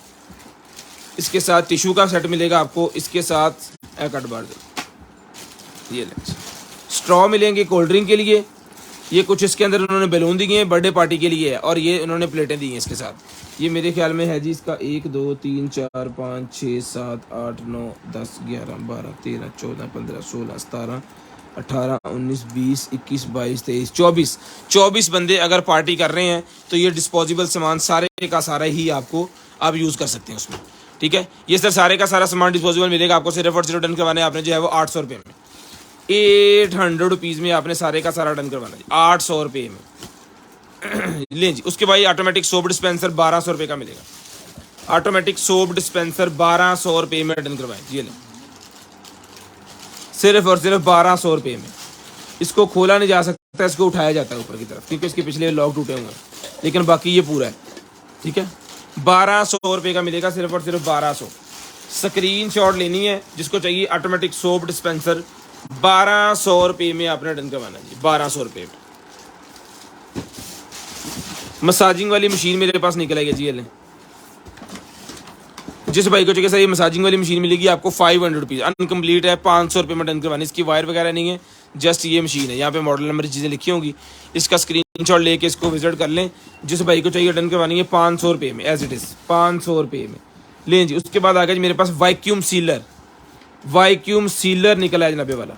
इसके साथ टिश्यू का सेट मिलेगा आपको, इसके साथ कट बार ये ले स्ट्रॉ मिलेंगे कोल्ड ड्रिंक के लिए, ये कुछ इसके अंदर उन्होंने बैलून दिए हैं, बर्थडे पार्टी के लिए है, और ये उन्होंने प्लेटें दी हैं इसके साथ। ये मेरे ख्याल में है जी इसका 1 2 3 4 5 6 7 8 9 10 11 12 13 14 15 16 17 18 19 20 21 22 23 24 बंदे अगर पार्टी कर रहे हैं तो ये डिस्पोजेबल सामान सारे का सारा ही आपको आप यूज़ कर सकते हैं उसमें। ठीक है, ये सर सारे का सारा सामान डिस्पोजेबल मिलेगा आपको। सिर्फ और सिर्फ डन करवाने आपने जो है वो 800 रुपये में, 800 रुपीज़ में आपने सारे का सारा डन करवाना जी, 800 रुपये में। लें जी, उसके बाद ऑटोमेटिक सोप डिस्पेंसर 1200 रुपये का मिलेगा। ऑटोमेटिक सोप डिस्पेंसर 1200 रुपये में डन करवाएं, ये लें, सिर्फ और सिर्फ 1200 रुपये में। इसको खोला नहीं जा सकता, इसको उठाया जाता है ऊपर की तरफ क्योंकि इसके पिछले लॉक टूटे हुए हैं, लेकिन बाकी ये पूरा है। ठीक है, 1200 रुपये का मिलेगा, सिर्फ और सिर्फ 1200। स्क्रीन शॉट लेनी है जिसको चाहिए ऑटोमेटिक सोप डिस्पेंसर, 1200 रुपये में आपने डन करवाना जी, 1200 रुपये में। मसाजिंग वाली मशीन मेरे पास निकल आएगी जी, ये लें। जिस भाई को चाहिए सर ये मसाजिंग वाली मशीन मिलेगी आपको 500 रुपीज़, अनकम्प्लीट है, 500 रुपये में डन करवानी। इसकी वायर वगैरह नहीं है, जस्ट ये मशीन है, यहाँ पे मॉडल नंबर चीज़ें लिखी होंगी। इसका स्क्रीनशॉट लेके इसको विजिट कर लें। जिस भाई को चाहिए डन करवानी है 500 रुपये में, एज इट इज़ 500 रुपये में लें जी। उसके बाद आ गया जी मेरे पास वैक्यूम सीलर, वैक्यूम सीलर निकला है जनाबे वाला।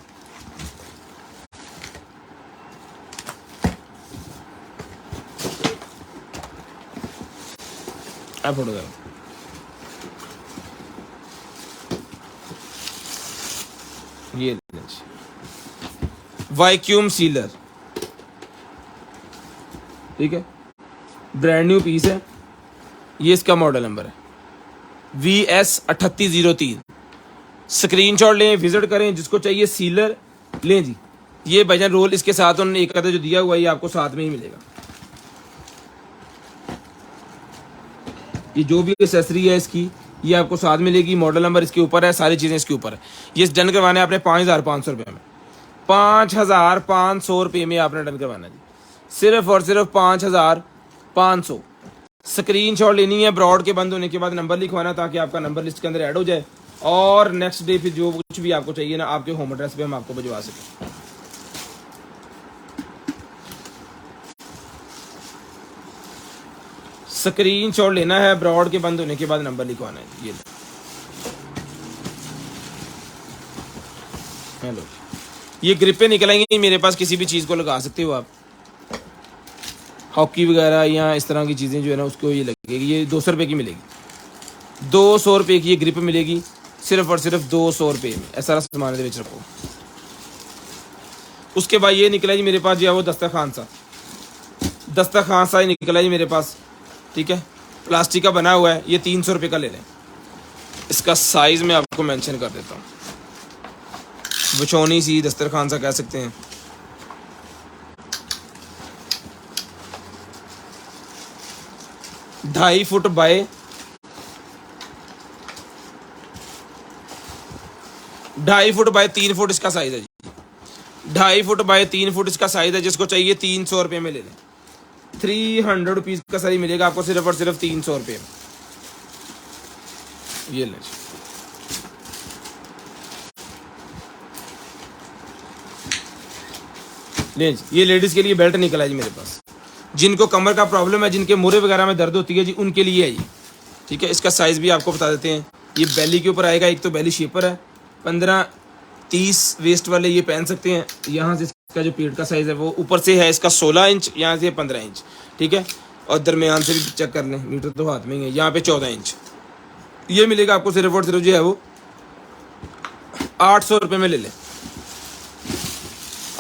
आप फोटो करो, ये वैक्यूम सीलर, ठीक है, ब्रांड न्यू पीस है। ये इसका मॉडल नंबर है VS3803। स्क्रीनशॉट लें, विजिट करें, जिसको चाहिए सीलर लें जी। ये भाईजान रोल इसके साथ उन्होंने एक आधा जो दिया हुआ है ये आपको साथ में ही मिलेगा। ये जो भी एक्सेसरी है इसकी ये आपको साथ मिलेगी, मॉडल नंबर इसके ऊपर है, सारी चीज़ें इसके ऊपर है। ये डन करवाना है आपने 5500 रुपये में, 5500 रुपये में आपने डन करवाना है जी, सिर्फ और सिर्फ 5500। स्क्रीनशॉट लेनी है, ब्रॉड के बंद होने के बाद नंबर लिखवाना ताकि आपका नंबर लिस्ट के अंदर ऐड हो जाए, और नेक्स्ट डे फिर जो कुछ भी आपको चाहिए ना आपके होम एड्रेस पे हम आपको भिजवा सकें। स्क्रीनशॉट लेना है, ब्रॉड के बंद होने के बाद नंबर लिखवाना है। ये हेलो, ये ग्रिपें निकलेंगी मेरे पास, किसी भी चीज़ को लगा सकते हो आप, हॉकी वगैरह या इस तरह की चीज़ें जो है ना उसको ये लगेगी। ये 200 रुपये की मिलेगी, 200 रुपये की ये ग्रिप मिलेगी, सिर्फ और सिर्फ 200 रुपये में। ऐसा सामान है रखो। उसके बाद ये निकला जी मेरे पास जो है वो दस्तरखान सा, दस्तरखान सा निकला जी मेरे पास। ठीक है, प्लास्टिक का बना हुआ है, ये 300 रुपये का ले लें। इसका साइज़ मैं आपको मेंशन कर देता हूँ, बिछौनी सी दस्तरखान सा कह सकते हैं। ढाई फुट बाय 3 फुट इसका साइज है जी, 2.5 फुट बाय 3 फुट इसका साइज है। जिसको चाहिए 300 रुपये में ले लें, 300 रुपीज़ का सारी मिलेगा आपको, सिर्फ और सिर्फ 300 रुपये में। ये लें, ये लेडीज़ के लिए बेल्ट निकला है जी मेरे पास, जिनको कमर का प्रॉब्लम है, जिनके मुरे वगैरह में दर्द होती है जी, उनके लिए है ये। ठीक है, इसका साइज़ भी आपको बता देते हैं। ये बेली के ऊपर आएगा, एक तो बेली शेपर है, 15-30 वेस्ट वाले ये पहन सकते हैं। यहाँ से इसका जो पेट का साइज़ है वो ऊपर से है इसका 16 इंच, यहाँ से 15 इंच। ठीक है, और दरमियान से भी चेक कर लें, मीटर तो हाथ में ही है, यहाँ पे 14 इंच। ये मिलेगा आपको सिर्फ और सिर्फ जो है वो 800 रुपये में ले लें,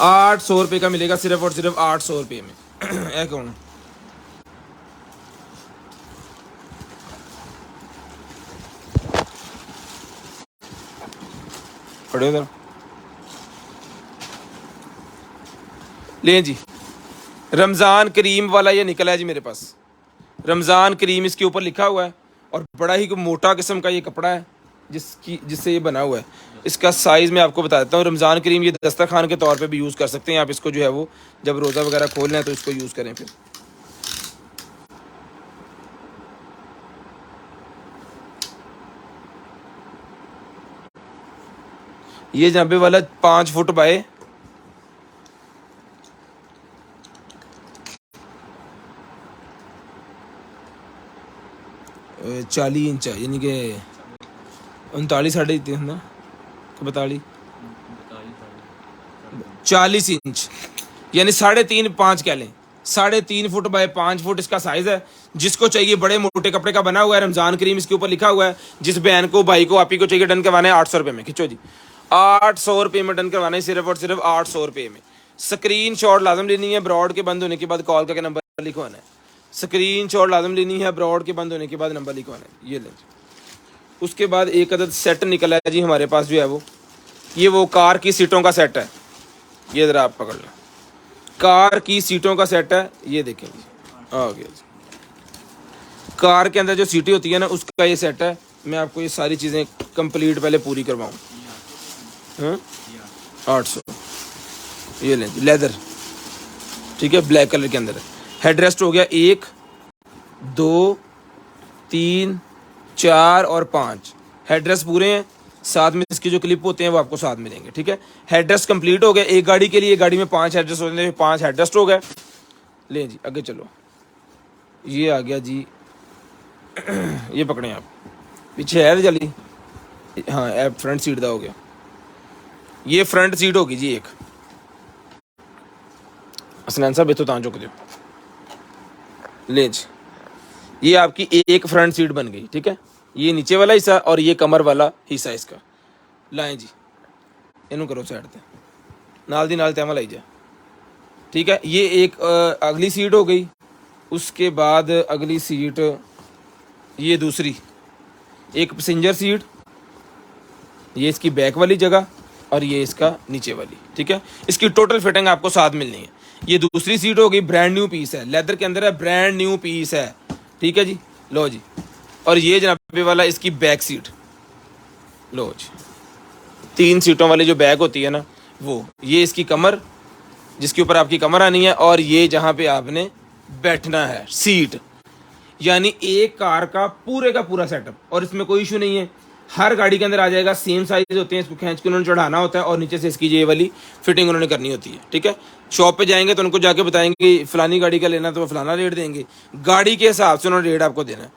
800 रुपये का मिलेगा, सिर्फ और सिर्फ 800 रुपये में। है कौन पढ़े उधर ले जी। रमज़ान करीम वाला ये निकला है जी मेरे पास, रमज़ान करीम इसके ऊपर लिखा हुआ है, और बड़ा ही मोटा किस्म का ये कपड़ा है जिससे ये बना हुआ है। इसका साइज़ मैं आपको बता देता हूँ। रमज़ान करीम ये दस्तरखान के तौर पे भी यूज़ कर सकते हैं आप इसको, जो है वो जब रोज़ा वगैरह खोलना है तो इसको यूज़ करें। फिर ये जनाबे वाला 5 फुट बाय 40 इंच है, यानी कि 39 साढ़े तीन ना 42 40 इंच, यानी 3.5 कह लें, 3.5 फुट बाय 5 फुट इसका साइज है। जिसको चाहिए बड़े मोटे कपड़े का बना हुआ है, रमजान करीम इसके ऊपर लिखा हुआ है। जिस बहन को भाई को आप ही को चाहिए डन करवाना है 800 रुपये में, खिंचो जी 800 रुपये में डन करवाना है, सिर्फ और सिर्फ 800 रुपये में। स्क्रीन शॉट लाजम लेनी है, ब्रॉड के बंद होने के बाद कॉल करके नंबर लिखवाना है। स्क्रीन शॉट लाजम लेनी है, ब्रॉड के बंद होने के बाद नंबर लिखवाना है। ये लें, उसके बाद एक अदद सेट निकला है जी हमारे पास, जो है वो ये वो कार की सीटों का सेट है। ये ज़रा आप पकड़ लें, कार की सीटों का सेट है, ये देखें जी आ गया जी। कार के अंदर जो सीटें होती है ना, उसका ये सेट है। मैं आपको ये सारी चीज़ें कंप्लीट पहले पूरी करवाऊँ। 800, ये लें जी, लेदर, ठीक है, ब्लैक कलर के अंदर है। हेड रेस्ट हो गया 1 2 3 4 और 5 हेड रेस्ट पूरे हैं। साथ में इसके जो क्लिप होते हैं वो आपको साथ मिलेंगे, ठीक है। हेड रेस्ट कंप्लीट हो गया एक गाड़ी के लिए, एक गाड़ी में 5 हेड रेस्ट होते हैं, 5 हेड रेस्ट हो गए। ले जी आगे चलो, ये आ गया जी ये पकड़े आप, पीछे है जल्दी, हाँ ऐप फ्रंट सीट दा हो गया। ये फ्रंट सीट होगी जी एक, असनैन साहब इतो तां चुक दो। ले जी, ये आपकी एक फ्रंट सीट बन गई, ठीक है। ये नीचे वाला हिस्सा और ये कमर वाला हिस्सा इसका। लाएं जी, इनू करो साइड पे, नाल दी नाल तैमा लाई जा, ठीक है। ये एक अगली सीट हो गई। उसके बाद अगली सीट ये दूसरी, एक पैसेंजर सीट, ये इसकी बैक वाली जगह और ये इसका नीचे वाली, ठीक है। इसकी टोटल फिटिंग आपको साथ मिलनी है। ये दूसरी सीट हो गई, ब्रांड न्यू पीस है, लेदर के अंदर है, ब्रांड न्यू पीस है, ठीक है जी। लो जी, और ये जनाबे वाला इसकी बैक सीट, लो जी 3 सीटों वाली जो बैक होती है ना वो, ये इसकी कमर, जिसके ऊपर आपकी कमर आनी है, और ये जहाँ पे आपने बैठना है सीट। यानी एक कार का पूरा सेटअप, और इसमें कोई इशू नहीं है। हर गाड़ी के अंदर आ जाएगा, सेम साइज होते हैं, इसको खींच के उन्होंने चढ़ाना होता है और नीचे से इसकी ये वाली फिटिंग उन्होंने करनी होती है, ठीक है। शॉप पे जाएंगे तो उनको जाके बताएंगे फलानी गाड़ी का लेना तो वो फलाना रेट देंगे, गाड़ी के हिसाब से उन्होंने रेट आपको देना है।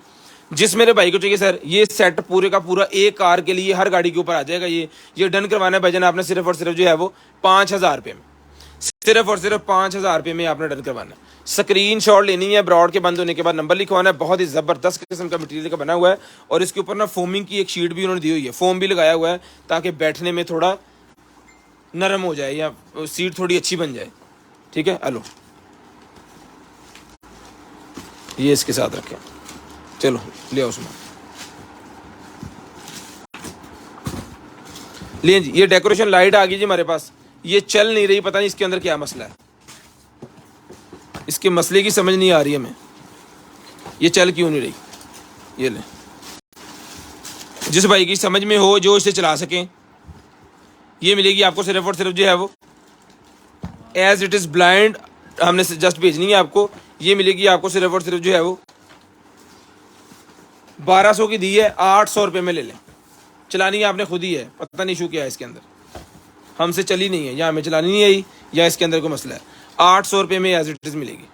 जिस मेरे भाई को चाहिए सर ये सेट पूरे का पूरा एक कार के लिए हर गाड़ी के ऊपर आ जाएगा। ये डन करवाना है भाईजान आपने सिर्फ और सिर्फ जो है वो 5000 रुपये में, सिर्फ और सिर्फ 5000 रुपये में आपने डन करवाना है। स्क्रीन शॉट लेनी है, ब्रॉड के बंद होने के बाद नंबर लिखवाना है। बहुत ही ज़बरदस्त किस्म का मटेरियल का बना हुआ है, और इसके ऊपर ना फोमिंग की एक शीट भी उन्होंने दी हुई है, फोम भी लगाया हुआ है ताकि बैठने में थोड़ा नरम हो जाए या सीट थोड़ी अच्छी बन जाए, ठीक है। हेलो, ये इसके साथ रखें, चलो ले आओ उसमें। लिए जी, ये डेकोरेशन लाइट आ गई जी हमारे पास, ये चल नहीं रही, पता नहीं इसके अंदर क्या मसला है, इसके मसले की समझ नहीं आ रही है हमें, ये चल क्यों नहीं रही। ये ले, जिस भाई की समझ में हो, जो इसे चला सकें, ये मिलेगी आपको सिर्फ और सिर्फ जो है वो एज इट इज़ ब्लाइंड, हमने जस्ट भेजनी है आपको। ये मिलेगी आपको सिर्फ और सिर्फ जो है वो 1200 की दी है, 800 रुपये में ले लें। चलानी है आपने खुद ही है, पता नहीं इशू क्या है इसके अंदर, हमसे चली नहीं है, या हमें चलानी नहीं आई या इसके अंदर कोई मसला है। 800 रुपये में एज इट इज़ मिलेगी।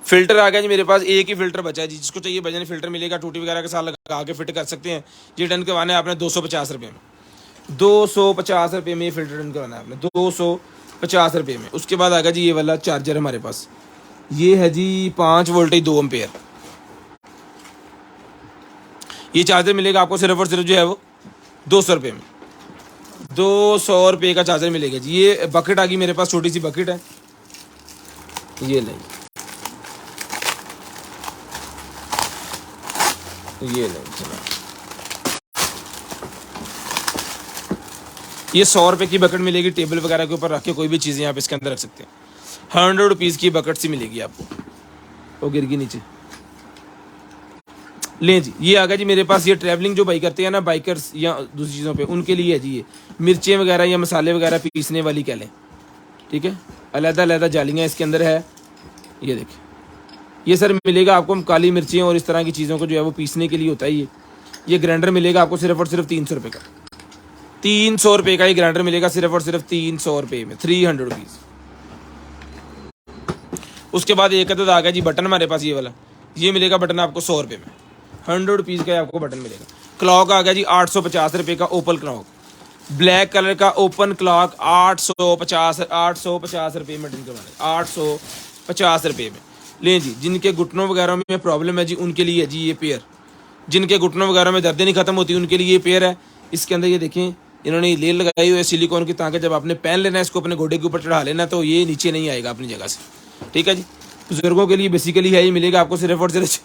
फिल्टर आ गया जी मेरे पास, एक ही फिल्टर बचा है जी, जिसको चाहिए भजन फिल्टर मिलेगा, टूटी वगैरह के साथ लगा के फिट कर सकते हैं। ये डन करवाना है आपने 250 रुपये में, 250 रुपये में ये फिल्टर डन करवाना है आपने 250 रुपये में। उसके बाद आ गया जी ये वाला चार्जर हमारे पास, ये है जी 5 वोल्टेज 2 एम्पेयर। ये चार्जर मिलेगा आपको सिर्फ और सिर्फ जो है वो 200 रुपये में, 200 रुपये का चार्जर मिलेगा जी। ये बकेट आ गई मेरे पास, छोटी सी बकेट है, ये नहीं, ये नहीं चला। ये 100 रुपये की बकेट मिलेगी, टेबल वगैरह के ऊपर रख के कोई भी चीज़ें आप इसके अंदर रख सकते हैं। 100 रुपीज़ की बकेट सी मिलेगी आपको, वो गिर गई नीचे। ले जी, ये आ गया जी मेरे पास, ये ट्रैवलिंग जो भाई करते हैं ना, बाइकर्स या दूसरी चीज़ों पे, उनके लिए है जी। ये मिर्चें वगैरह या मसाले वगैरह पीसने वाली कह लें, ठीक है। अलग-अलग जालियाँ इसके अंदर है, ये देखिए। ये सर मिलेगा आपको काली मिर्चें और इस तरह की चीज़ों को जो है वो पीसने के लिए होता है। ये ग्राइंडर मिलेगा आपको सिर्फ और सिर्फ 300 रुपये का, 300 रुपये का ये ग्राइंडर मिलेगा सिर्फ और सिर्फ 300 रुपये में, 300 रुपीज़। उसके बाद एक अदद आ गया जी बटन हमारे पास, ये वाला, ये मिलेगा बटन आपको 100 रुपये में। 100 रुपीज़ का आपको बटन मिलेगा। क्लॉक आ गया जी 850 रुपये का ओपल क्लॉक, ब्लैक कलर का ओपन क्लॉक 850 रुपये में डन करवाना, 850 रुपये में। लें जी, जिनके घुटनों वगैरह में प्रॉब्लम है जी उनके लिए जी ये पेयर, जिनके घुटनों वगैरह में दर्दें नहीं खत्म होती उनके लिए ये पेयर है। इसके अंदर ये देखें इन्होंने लेल लगाई हुई है सिलिकॉन की, ताकि जब आपने पहन लेना है इसको अपने घोड़े के ऊपर चढ़ा लेना तो ये नीचे नहीं आएगा अपनी जगह से। ठीक है जी, बुजुर्गों के लिए बेसिकली है, ये मिलेगा आपको सिर्फ और सिर्फ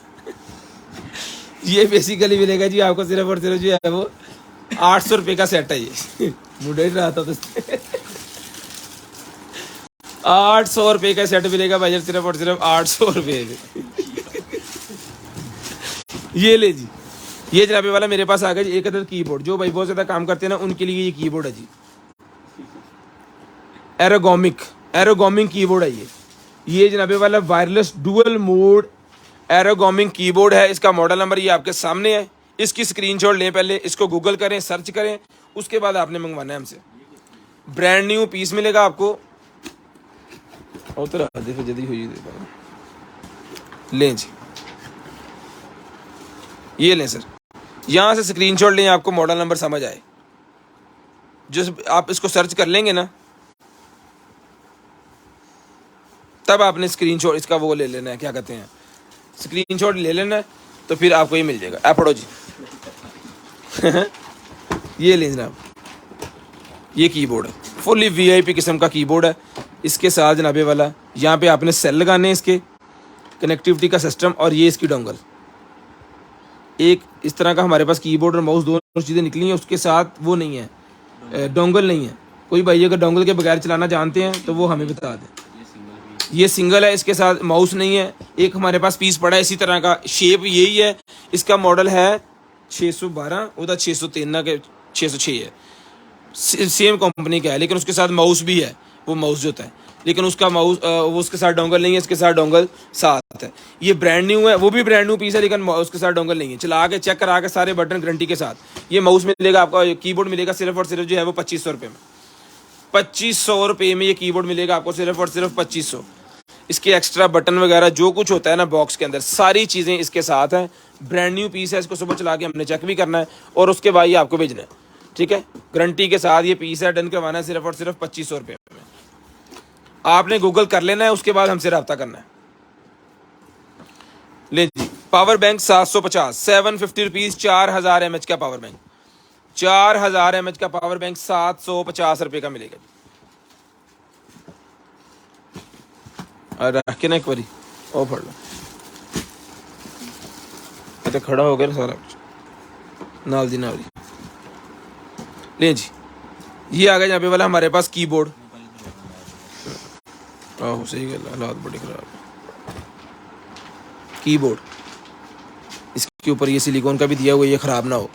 ये बेसिकली मिलेगा जी आपको सिर्फ और सिर्फ जो है वो 800 रुपये का सेट है ये मुझे ही रहा था तो 800 रुपये का सेट मिलेगा भाई, सिर्फ और सिर्फ 800 रुपये में। ये ले जी, ये जनाबे वाला मेरे पास आ गया जी एक अदर कीबोर्ड। जो भाई बहुत ज़्यादा काम करते हैं ना उनके लिए ये कीबोर्ड है जी, एरोगोमिक कीबोर्ड है ये जनाबे वाला वायरलेस डुअल मोड एरोगोमिक कीबोर्ड है। इसका मॉडल नंबर ये आपके सामने है, इसकी स्क्रीनशॉट लें, पहले इसको गूगल करें, सर्च करें, उसके बाद आपने मंगवाना है हमसे। ब्रांड न्यू पीस मिलेगा आपको। लें जी, ये लें सर, यहाँ से स्क्रीनशॉट लें, आपको मॉडल नंबर समझ आए। जो आप इसको सर्च कर लेंगे ना तब आपने स्क्रीनशॉट इसका वो ले लेना है, क्या कहते हैं, स्क्रीनशॉट ले लेना है, तो फिर आपको ये मिल जाएगा। आप पढ़ो जी ये लें जनाब, ये कीबोर्ड है, फुली वीआईपी किस्म का कीबोर्ड है। इसके साथ जनाबे वाला यहाँ पे आपने सेल लगाने हैं, इसके कनेक्टिविटी का सिस्टम, और ये इसकी डोंगल। एक इस तरह का हमारे पास कीबोर्ड और माउस दोनों चीज़ें निकली हैं, उसके साथ वो नहीं है, डोंगल नहीं है। कोई भाई अगर डोंगल के बगैर चलाना जानते हैं तो वो हमें बता दें। ये सिंगल है, इसके साथ माउस नहीं है। एक हमारे पास पीस पड़ा है इसी तरह का, शेप यही है, इसका मॉडल है 612, उधर 603 के 606 है, सेम कंपनी का है, लेकिन उसके साथ माउस भी है, वो माउस जो होता है, लेकिन उसका माउस वो उसके साथ डोंगल नहीं है, इसके साथ डोंगल साथ है। ये ब्रांड न्यू है, वो भी ब्रांड न्यू पीस है, लेकिन उसके साथ डोंगल नहीं है। चला के चेक करा के सारे बटन गारंटी के साथ। ये माउस मिलेगा आपका, कीबोर्ड मिलेगा सिर्फ और सिर्फ जो है वो 2500 रुपये में। 2500 रुपये में ये कीबोर्ड मिलेगा आपको सिर्फ और सिर्फ 2500। इसके एक्स्ट्रा बटन वगैरह जो कुछ होता है ना बॉक्स के अंदर, सारी चीज़ें इसके साथ हैं। ब्रांड न्यू पीस है, इसको सुबह चला के हमने चेक भी करना है और उसके बाद ये आपको भेजना है। ठीक है, गारंटी के साथ ये पीस है, डन करवाना है सिर्फ और सिर्फ 2500 रुपये में। आपने गूगल कर लेना है, उसके बाद हमसे रब्ता करना है। ले जी, पावर बैंक 750, 750 रुपीज़, 4000 mAh का पावर बैंक, 4000 mAh का पावर बैंक 750 रुपये का मिलेगा। रख के ना एक बारी ओ पढ़ लो, तो खड़ा हो गया सारा कुछ नाल दी नाल। ले जी, ये आ गया यहाँ पे वाला हमारे पास कीबोर्ड। आहो सही गल, हालात बड़ी खराब है। कीबोर्ड इसके ऊपर ये सिलिकॉन का भी दिया हुआ, ये ख़राब ना हो।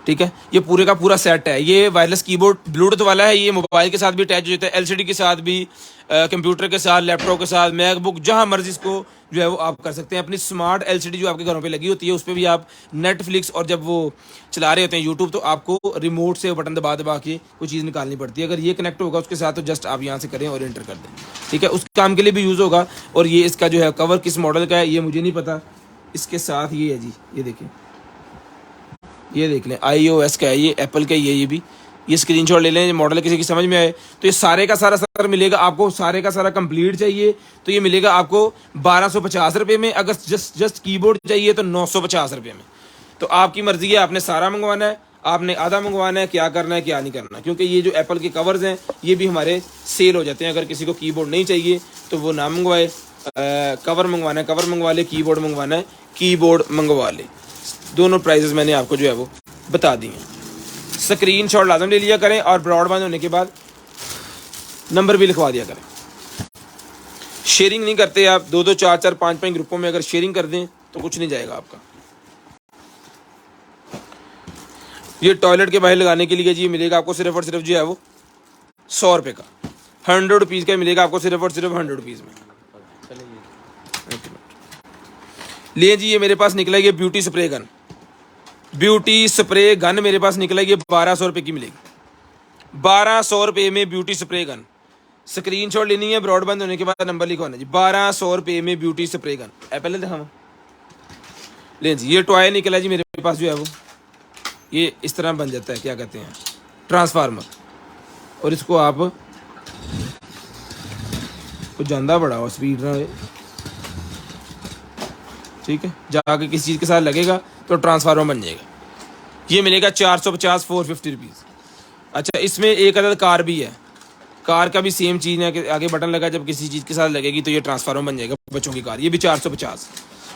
ठीक है, ये पूरे का पूरा सेट है। ये वायरलेस कीबोर्ड ब्लूटूथ वाला है, ये मोबाइल के साथ भी अटैच हो जाता है, एलसीडी के साथ भी, कंप्यूटर के साथ, लैपटॉप के साथ, मैकबुक, जहां मर्जी इसको जो है वो आप कर सकते हैं। अपनी स्मार्ट एलसीडी जो आपके घरों पे लगी होती है उस पर भी आप नेटफ्लिक्स और जब वो चला रहे होते हैं यूट्यूब, तो आपको रिमोट से बटन दबा दबा के कोई चीज़ निकालनी पड़ती है। अगर ये कनेक्ट होगा उसके साथ तो जस्ट आप यहाँ से करें और एंटर कर दें। ठीक है, उस काम के लिए भी यूज़ होगा। और ये इसका जो है कवर किस मॉडल का है ये मुझे नहीं पता। इसके साथ ये है जी, ये देखें, ये देख लें, iOS का है, ये एप्पल का ही है। ये भी ये स्क्रीनशॉट ले लें, मॉडल किसी की समझ में आए तो ये सारे का सारा सर मिलेगा आपको। सारे का सारा कंप्लीट चाहिए तो ये मिलेगा आपको 1250 रुपये में। अगर जस्ट कीबोर्ड चाहिए तो 950 रुपये में। तो आपकी मर्जी है, आपने सारा मंगवाना है, आपने आधा मंगवाना है, क्या करना है क्या नहीं करना। क्योंकि ये जो एप्पल के कवर्स हैं ये भी हमारे सेल हो जाते हैं। अगर किसी को कीबोर्ड नहीं चाहिए तो वो ना मंगवाए, कवर मंगवाना है कवर मंगवा ले, कीबोर्ड मंगवाना है कीबोर्ड मंगवा ले। दोनों प्राइजेस मैंने आपको जो है वो बता दी हैं। स्क्रीनशॉट लाजम ले लिया करें और ब्रॉडबैंड होने के बाद नंबर भी लिखवा दिया करें। शेयरिंग नहीं करते आप, 2-2 4-4 5-5 ग्रुपों में अगर शेयरिंग कर दें तो कुछ नहीं जाएगा आपका। ये टॉयलेट के बाहर लगाने के लिए जी मिलेगा आपको सिर्फ और सिर्फ जो है वो 100 रुपये का, 100 रुपीज़ का मिलेगा आपको सिर्फ और सिर्फ 100 रुपीज़ में। लिए जी, ये मेरे पास निकला ये beauty spray gun, beauty spray gun मेरे पास निकला, ये 1200 रुपये की मिलेगी। 1200 रुपये में ब्यूटी स्प्रे गन। स्क्रीनशॉट लेनी है, ब्रॉडबैंड होने के बाद नंबर लिखवाना जी। 1200 रुपये में ब्यूटी स्प्रे गन। पहले दिखावा, लें जी, ये टॉय निकला जी मेरे पास जो है वो, ये इस तरह बन जाता है, क्या कहते हैं, ट्रांसफार्मर। और इसको आप कुछ जानदा बड़ा हो स्पीड ना, ठीक है, जाके किसी चीज़ के साथ लगेगा तो ट्रांसफार्मर बन जाएगा। ये मिलेगा 450 450 रुपीज़। अच्छा, इसमें एक अदद कार भी है, कार का भी सेम चीज़ है कि आगे बटन लगा, जब किसी चीज़ के साथ लगेगी तो ये ट्रांसफार्मर बन जाएगा बच्चों की कार। ये भी 450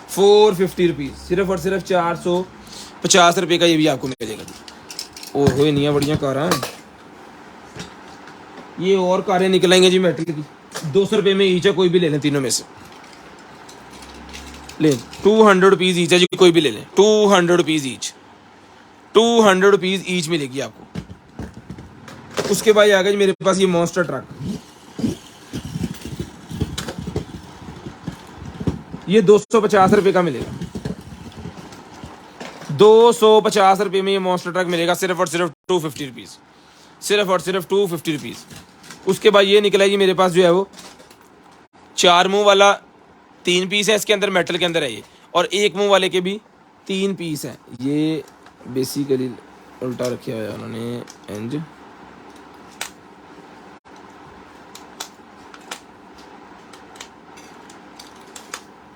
450 रुपीज़, सिर्फ और सिर्फ 450 रुपये का ये भी आपको मिलेगा जी। ओह हो, नहीं बढ़िया कार हैं ये। और कारें निकलेंगे जी मेटल की, 200 रुपये में ईच है, कोई भी ले लें तीनों में से। ले 200 रुपीज़ ईच है जी, कोई भी ले लें, 200 रुपीज़ ईच, 200 रुपीज़ ईच मिलेगी आपको। उसके बाद आ गया जी मेरे पास ये मॉन्स्टर ट्रक, ये 250 रुपये का मिलेगा, 250 रुपये में ये मॉन्स्टर ट्रक मिलेगा, सिर्फ और सिर्फ 250 रुपीज़, सिर्फ और सिर्फ 250 रुपीज़। उसके बाद ये निकला जी मेरे पास जो है वो 4 मुंह वाला 3 पीस है, इसके अंदर मेटल के अंदर है ये, और 1 मुंह वाले के भी 3 पीस हैं। ये बेसिकली उल्टा रखा हुआ है उन्होंने इंज,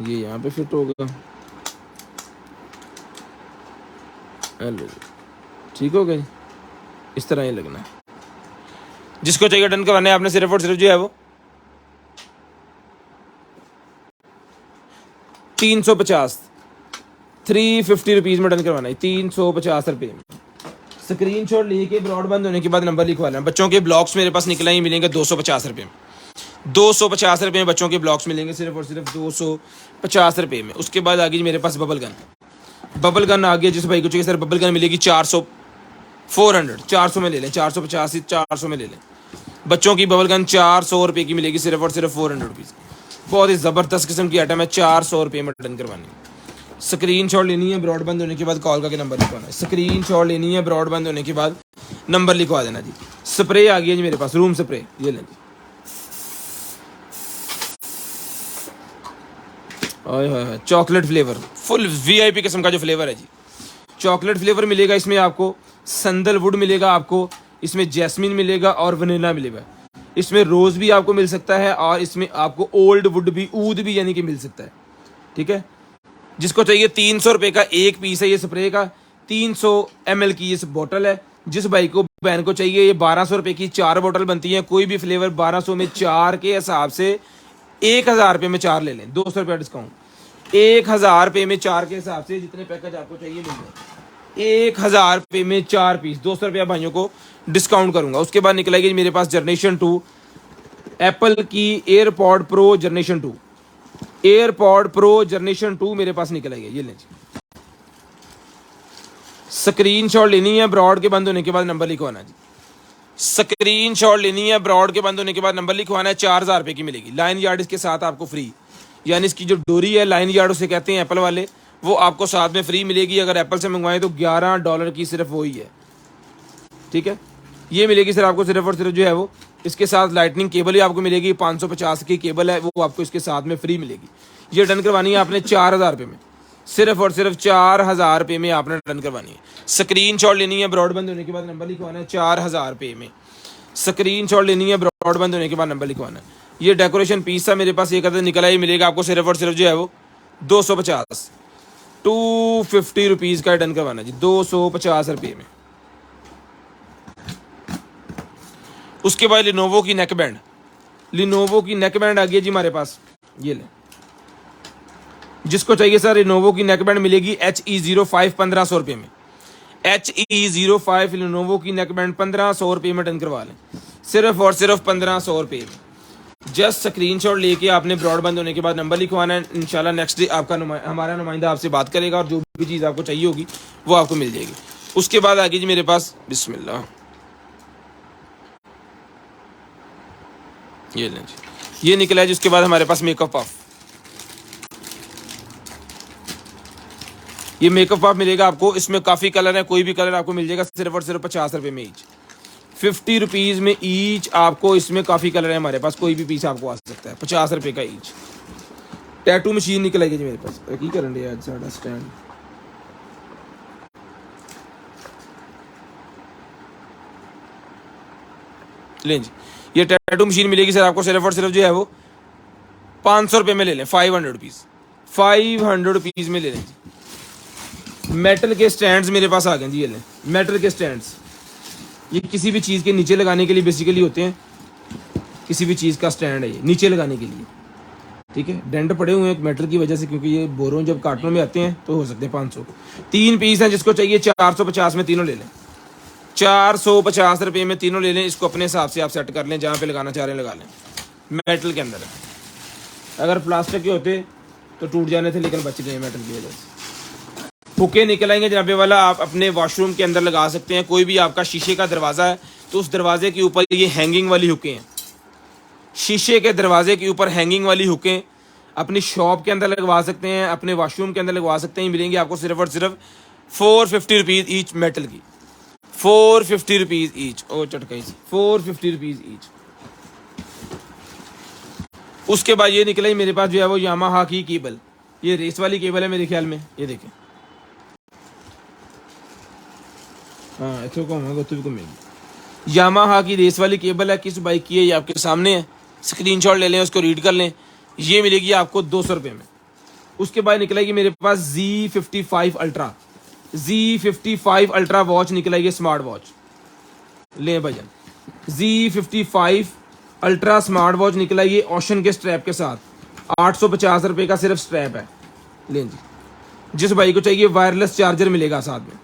ये यहाँ पे फिट होगा, ठीक हो गई, इस तरह ही लगना है। जिसको चाहिए डन करवाना है आपने सिर्फ और सिर्फ जो है वो 350 350 रुपीज़ में डन करवाना है, 350 रुपये में। स्क्रीनशॉट लेके ब्रॉडबैंड होने के बाद नंबर लिखवा लेना। बच्चों के ब्लॉक्स मेरे पास निकला ही मिलेंगे 250 रुपये में, 250 रुपये में बच्चों के ब्लॉक्स मिलेंगे, सिर्फ और सिर्फ 250 रुपये में। उसके बाद आ गई मेरे पास बबल गन, बबल गन आ गया। जिस भाई को चाहिए सर बबल गन मिलेगी 400 400 में ले लें, 450 से 400 में ले लें। बच्चों की बबल गन 400 रुपये की मिलेगी, सिर्फ और सिर्फ 400 रुपीज़। बहुत ही ज़बरदस्त किस्म की आइटम है, 400 रुपये में डन करवानी है। स्क्रीनशॉट लेनी है, ब्रॉडबैंड होने के बाद कॉल करके नंबर लिखवाना है। स्क्रीनशॉट लेनी है, ब्रॉडबैंड होने के बाद नंबर लिखवा देना जी। स्प्रे आ गया जी मेरे पास, रूम स्प्रे, ये लें जी। चॉकलेट फ्लेवर, फुल VIP किस्म का जो फ्लेवर है जी, चॉकलेट फ्लेवर मिलेगा। इसमें आपको सैंडलवुड मिलेगा, आपको इसमें जैस्मिन मिलेगा और वनीला मिलेगा। इसमें रोज़ भी आपको मिल सकता है और इसमें आपको ओल्ड वुड भी, ऊद भी यानी कि मिल सकता है, ठीक है। जिसको चाहिए 300 रुपये का एक पीस है ये स्प्रे का, 300 ml की इस बोतल है। जिस भाई को बहन को चाहिए ये 1200 रुपये की 4 बोतल बनती है। कोई भी फ्लेवर 1200 में 4 के हिसाब से 1000 रुपये में 4 ले लें, 200 रुपये डिस्काउंट। 1000 रुपये में 4 के हिसाब से जितने पैकेज आपको चाहिए मिल जाए, 1000 रुपये में 4 पीस, 200 रुपया भाइयों को डिस्काउंट करूंगा। उसके बाद निकलेगी मेरे पास जनरेशन 2 एप्पल की AirPod pro generation 2, AirPod pro generation 2 मेरे पास निकल आई है, ये लें जी। स्क्रीनशॉट लेनी है, ब्रॉड के बंद होने के बाद नंबर लिखवाना जी। स्क्रीनशॉट लेनी है, ब्रॉड के बंद होने के बाद नंबर लिखवाना है। 4000 रुपये की मिलेगी, लाइन यार्ड इसके साथ आपको फ्री, यानी इसकी जो डोरी है लाइन यार्ड उसे कहते हैं एप्पल वाले, वो आपको साथ में फ्री मिलेगी। अगर एप्पल से मंगवाएं तो $11 की सिर्फ वही है, ठीक है। ये मिलेगी सर आपको सिर्फ और सिर्फ जो है वो, इसके साथ लाइटनिंग केबल ही आपको मिलेगी, 550 की केबल है वो आपको इसके साथ में फ्री मिलेगी। ये डन करवानी है आपने 4000 रुपये में, सिर्फ और सिर्फ 4000 रुपये में आपने डन करवानी है। स्क्रीनशॉट लेनी है, ब्रॉडबैंड होने के बाद नंबर लिखवाना है 4000 रुपये में। स्क्रीनशॉट लेनी है, ब्रॉडबैंड होने के बाद नंबर लिखवाना है। ये डेकोरेशन पीस था मेरे पास, एक अदर निकला ही मिलेगा आपको, सिर्फ और सिर्फ जो है वो 250 250 रुपीज़ का डन करवाना जी, 250 रुपये में। उसके बाद लिनोवो की नेक बैंड, लिनोवो की नेक बैंड आ गई जी हमारे पास, ये ले। जिसको चाहिए सर लिनोवो की नेक बैंड मिलेगी HE05 1500 रुपये में। HE05 लिनोवो की नेक बैंड 1500 रुपये में डन करवा लें, सिर्फ और सिर्फ 1500 रुपये में। जस्ट स्क्रीनशॉट लेके आपने ब्रॉडबैंड होने के बाद नंबर लिखवाना है। इंशाल्लाह नेक्स्ट डे आपका हमारा नुमाइंदा आपसे बात करेगा और जो भी चीज़ आपको चाहिए होगी वो आपको मिल जाएगी। उसके बाद आ गई जी मेरे पास, बिस्मिल्लाह, ये लें जी, ये निकला है जी। उसके बाद हमारे पास मेकअप पफ, ये मेकअप पफ मिलेगा आपको, इसमें काफ़ी कलर है, कोई भी कलर आपको मिल जाएगा, सिर्फ और सिर्फ 50 रुपये में ईच, 50 रुपीज़ में ईच आपको। इसमें काफ़ी कलर है हमारे पास, कोई भी पीस आपको आ सकता है, 50 रुपये का ईच। टैटू मशीन निकल आएगी जी मेरे पास, की करन डे आज साडा स्टैंड लें जी, ये टैटू मशीन मिलेगी सर आपको सिर्फ और सिर्फ जो है वो 500 रुपये में ले लें, 500 रुपीज़, 500 रुपीज़ में ले लें जी। मेटल के स्टैंड्स मेरे पास आ गए जी, ये लें मेटल के स्टैंड्स। ये किसी भी चीज़ के नीचे लगाने के लिए बेसिकली होते हैं, किसी भी चीज़ का स्टैंड है ये नीचे लगाने के लिए, ठीक है। डेंट पड़े हुए हैं मेटल की वजह से, क्योंकि ये बोरों जब कार्टून में आते हैं तो हो सकते हैं 500। 3 पीस हैं, जिसको चाहिए 450 में तीनों ले लें, 450 रुपये में तीनों ले लें। इसको अपने हिसाब से आप सेट कर लें, जहाँ पे लगाना चाह रहे हैं लगा लें। मेटल के अंदर है, अगर प्लास्टिक के होते तो टूट जाने थे, लेकिन बच गए मेटल की वजह से। हुके निकल आएंगे जनाबे वाला, आप अपने वॉशरूम के अंदर लगा सकते हैं। कोई भी आपका शीशे का दरवाज़ा है तो उस दरवाजे के ऊपर ये हैंगिंग वाली हुकें हैं, शीशे के दरवाजे के ऊपर हैंगिंग वाली हुकें अपनी शॉप के अंदर लगवा सकते हैं, अपने वॉशरूम के अंदर लगवा सकते हैं। मिलेंगी आपको सिर्फ और सिर्फ 450 रुपीज़ ईच मेटल की, 450 रुपीज़ ईच। ओ चटकाई सी, 450 रुपीज़ ईच। उसके बाद ये निकला ही मेरे पास जो है वो यामाहा की केबल, ये रेस वाली केबल है मेरे ख्याल में, ये देखें। हाँ इसको को मिलेगी, यामाहा की रेस वाली केबल है। किस बाइक की है ये आपके सामने है, स्क्रीनशॉट ले लें, उसको रीड कर लें। ये मिलेगी आपको 200 रुपये में। उसके बाद निकलेगी मेरे पास Z55 ultra, Z55 ultra watch निकलेगी, स्मार्ट वॉच ले भजन। Z55 अल्ट्रा स्मार्ट वॉच निकला, ये ओशन के स्ट्रैप के साथ, 850 रुपये का सिर्फ स्ट्रैप है। लें जी, जिस भाई को चाहिए वायरलेस चार्जर मिलेगा साथ में,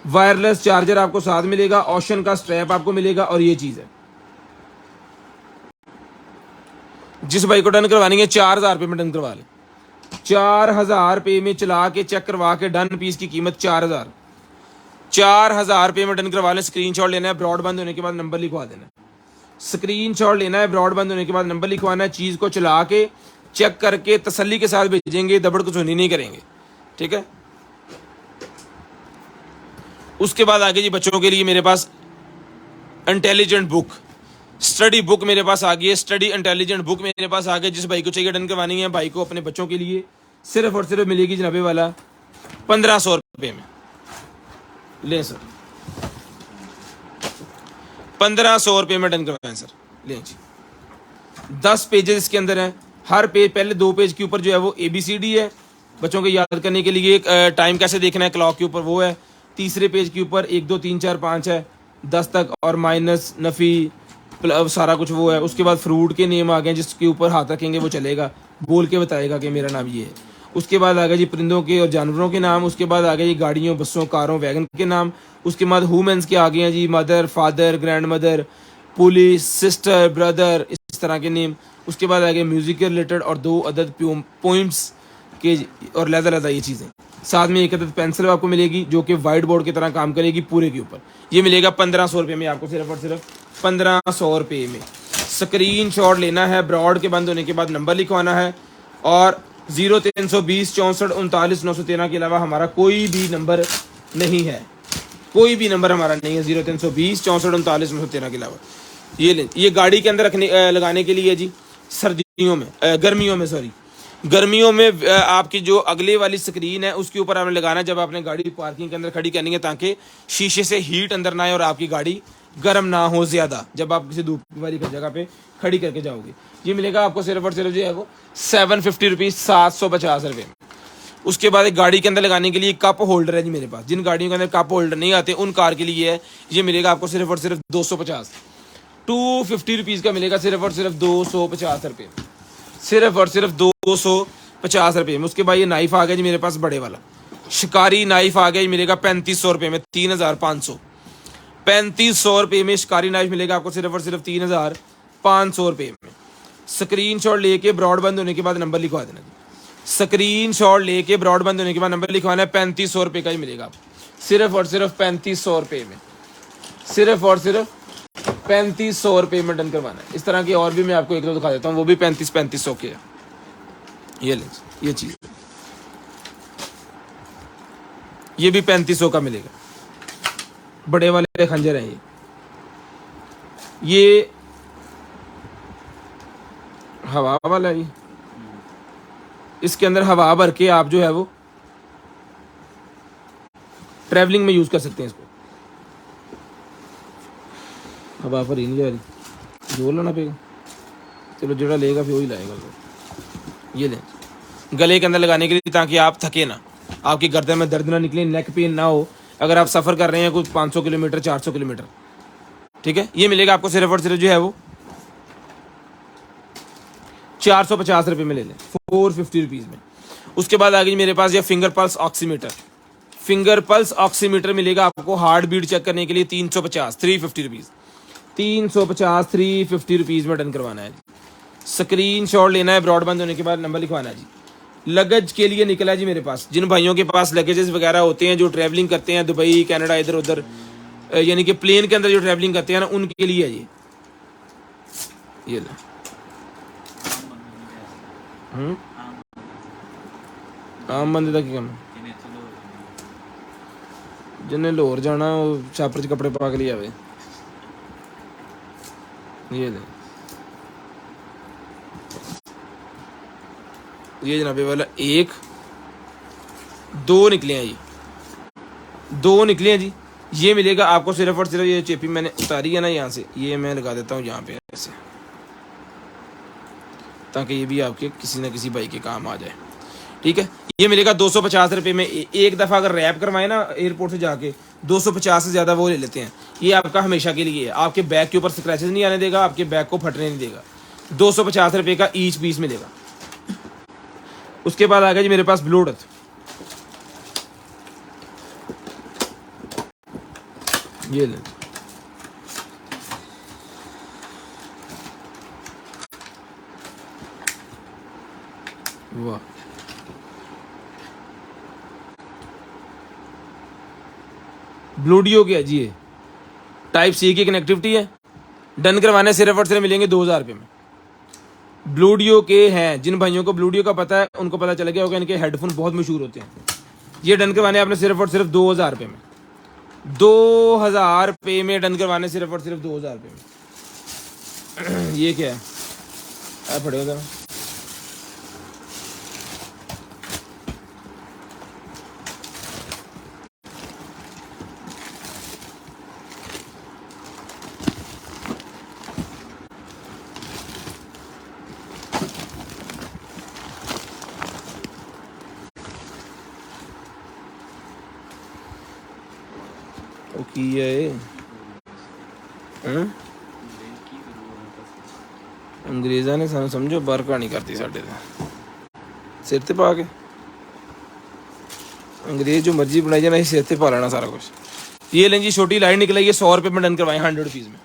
वायरलेस चार्जर आपको साथ मिलेगा, ओशन का स्ट्रैप आपको मिलेगा, और ये चीज़ है। जिस भाई को डन करवानी है 4000 रुपये में डन करवा लें, 4000 रुपये में चला के चेक करवा के डन, पीस की कीमत 4000 रुपये में डन करवा लें। स्क्रीनशॉट लेना है, ब्रॉडबैंड होने के बाद नंबर लिखवा देना है। स्क्रीनशॉट लेना है, ब्रॉडबैंड होने के बाद नंबर लिखवाना है। चीज़ को चला के चेक करके तसल्ली के साथ भेजेंगे, दबड़ कुछ नहीं करेंगे, ठीक है। उसके बाद आगे जी बच्चों के लिए मेरे पास इंटेलिजेंट बुक, स्टडी बुक मेरे पास आ गई है। स्टडी इंटेलिजेंट बुक मेरे पास आ गई। जिस भाई को चाहिए डन करवानी है, भाई को अपने बच्चों के लिए सिर्फ और सिर्फ मिलेगी जनाबे वाला 1500 रुपये में। लें सर, 1500 रुपये में डन करवाएं सर। लें जी, 10 पेजेस इसके अंदर हैं। हर पेज, पहले 2 पेज के ऊपर जो है वो ABCD है, बच्चों को याद करने के लिए। टाइम कैसे देखना है क्लॉक के ऊपर वो है। तीसरे पेज के ऊपर 1 2 3 4 5 है, 10 तक, और माइनस नफ़ी सारा कुछ वो है। उसके बाद फ्रूट के नेम आ गए, जिसके ऊपर हाथ रखेंगे वो चलेगा, बोल के बताएगा कि मेरा नाम ये है। उसके बाद आ गया जी परिंदों के और जानवरों के नाम। उसके बाद आ गया जी गाड़ियों, बसों, कारों, वैगन के नाम। उसके बाद वुमेन्स के आ गए हैं जी, mother, father, grand mother, police, sister, brother, इस तरह के नेम। उसके बाद आ गए म्यूज़िक के रिलेटेड और 2 अदद पोइम्स के और लहदा ये चीज़ें। साथ में 1 अदद पेंसिल आपको मिलेगी, जो कि वाइट बोर्ड की तरह काम करेगी पूरे के ऊपर। ये मिलेगा 1500 रुपये में आपको, सिर्फ और सिर्फ 1500 रुपये में। स्क्रीनशॉट लेना है, ब्रॉड के बंद होने के बाद नंबर लिखवाना है, और 0320 64 39 913 के अलावा हमारा कोई भी नंबर नहीं है, कोई भी नंबर हमारा नहीं है 0320 64 39 913 के अलावा। ये गाड़ी के अंदर रखने लगाने के लिए जी, सर्दियों में, गर्मियों में, सॉरी गर्मियों में आपकी जो अगले वाली स्क्रीन है उसके ऊपर आपने लगाना है जब आपने गाड़ी पार्किंग के अंदर खड़ी करनी है, ताकि शीशे से हीट अंदर ना आए और आपकी गाड़ी गर्म ना हो ज़्यादा जब आप किसी धूप वाली जगह पे खड़ी करके जाओगे। ये मिलेगा आपको सिर्फ और सिर्फ जो है वो 750 रुपीज़, 750 रुपये। उसके बाद एक गाड़ी के अंदर लगाने के लिए कप होल्डर है जी मेरे पास। जिन गाड़ियों के अंदर कप होल्डर नहीं आते उन कार के लिए है। ये मिलेगा आपको सिर्फ और सिर्फ 250 रुपीज़ का मिलेगा, सिर्फ और सिर्फ 250 रुपये, सिर्फ और सिर्फ 250 रुपये में। उसके बाद ये नाइफ आ गया जी मेरे पास, बड़े वाला शिकारी नाइफ आ गया, ये मिलेगा 3500 रुपये में, 3500, 3500 रुपये में शिकारी नाइफ मिलेगा आपको सिर्फ और सिर्फ 3500 रुपये में। स्क्रीनशॉट लेके ब्रॉडबैंड होने के बाद नंबर लिखवा देना जी। स्क्रीनशॉट लेके ब्रॉडबैंड होने के बाद नंबर लिखवाना है, 3500 रुपये का ही मिलेगा आपको, सिर्फ और सिर्फ 3500 रुपये में, सिर्फ और सिर्फ 3500 रुपये में डन करवाना है। इस तरह की और भी मैं आपको 1 2 दिखा देता हूँ, वो भी 3500 के है। ये ले, ये चीज़ ये भी 3500 का मिलेगा, बड़े वाले खंजर हैं ये हवा वाला है। इसके अंदर हवा भर के आप जो है वो ट्रैवलिंग में यूज कर सकते हैं इसको। अब ऑफर ही नहीं जा रही, जोर लाना पड़ेगा। चलो जोड़ा लेगा फिर वही लाएगा। ये लें गले के अंदर लगाने के लिए, ताकि आप थके ना, आपकी गर्दन में दर्द ना निकले, नेक पेन ना हो अगर आप सफ़र कर रहे हैं कुछ 500 किलोमीटर 400 किलोमीटर। ठीक है, ये मिलेगा आपको सिर्फ और सिर्फ जो है वो 450 रुपये में ले लें, 450 रुपीज़ में। उसके बाद आ गई मेरे पास ये finger pulse oximeter. Finger pulse oximeter मिलेगा आपको हार्ट बीट चेक करने के लिए 350 350 रुपीज़, 350 350 रुपीज़ में डन करवाना है। स्क्रीन शॉट लेना है, ब्रॉडबैंड होने के बाद नंबर लिखवाना है जी। लगेज के लिए निकला है जी मेरे पास, जिन भाइयों के पास लगेजेस वगैरह होते हैं, जो ट्रैवलिंग करते हैं दुबई कनाडा इधर उधर, यानी कि प्लेन के अंदर जो ट्रैवलिंग करते हैं ना, उनके लिए है ये लो। आम बंदे का क्या काम है, जिन्हें लाहौर जाना वो छापर च कपड़े पा के लिए आवे। ये ले, ये जनाबे वाला 1 2 निकले हैं, ये 2 निकले हैं जी। ये मिलेगा आपको सिर्फ और सिर्फ, ये चेपी मैंने उतारी है ना यहाँ से, ये मैं लगा देता हूँ यहाँ पे ऐसे, ताकि ये भी आपके किसी ना किसी भाई के काम आ जाए। ठीक है, ये मिलेगा 250 रुपये में। एक दफ़ा अगर रैप करवाए ना एयरपोर्ट से जाके, 250 से ज़्यादा वो ले लेते हैं। ये आपका हमेशा के लिए है, आपके बैग के ऊपर स्क्रैचेस नहीं आने देगा, आपके बैग को फटने नहीं देगा। 250 रुपये का ईच पीस मिलेगा। उसके बाद आ गया जी मेरे पास ब्लूटूथ। ये ले, वाह, ब्लूडियो की है जी, ये टाइप सी की कनेक्टिविटी है। डन करवाने सिर्फ और सिर्फ मिलेंगे 2000 रुपये में। ब्लूडियो के हैं, जिन भाइयों को ब्लूडियो का पता है उनको पता चल गया होगा, इनके हेडफोन बहुत मशहूर होते हैं। ये डन करवाने आपने सिर्फ और सिर्फ 2000 रुपये में, 2000 रुपये में डन करवाने सिर्फ और सिर्फ 2000 रुपये में। ये क्या है, आप पढ़े हो की है, अंग्रेजा ने सानू समझो बार कहानी करती साढ़े सिर ते पा के। अंग्रेज जो मर्जी बनाई जाना, सिर ते पा लेना सारा कुछ। ये लें जी छोटी लाइन निकल आई है, 100 रुपये में डन करवाए 100 रुपीज़ में।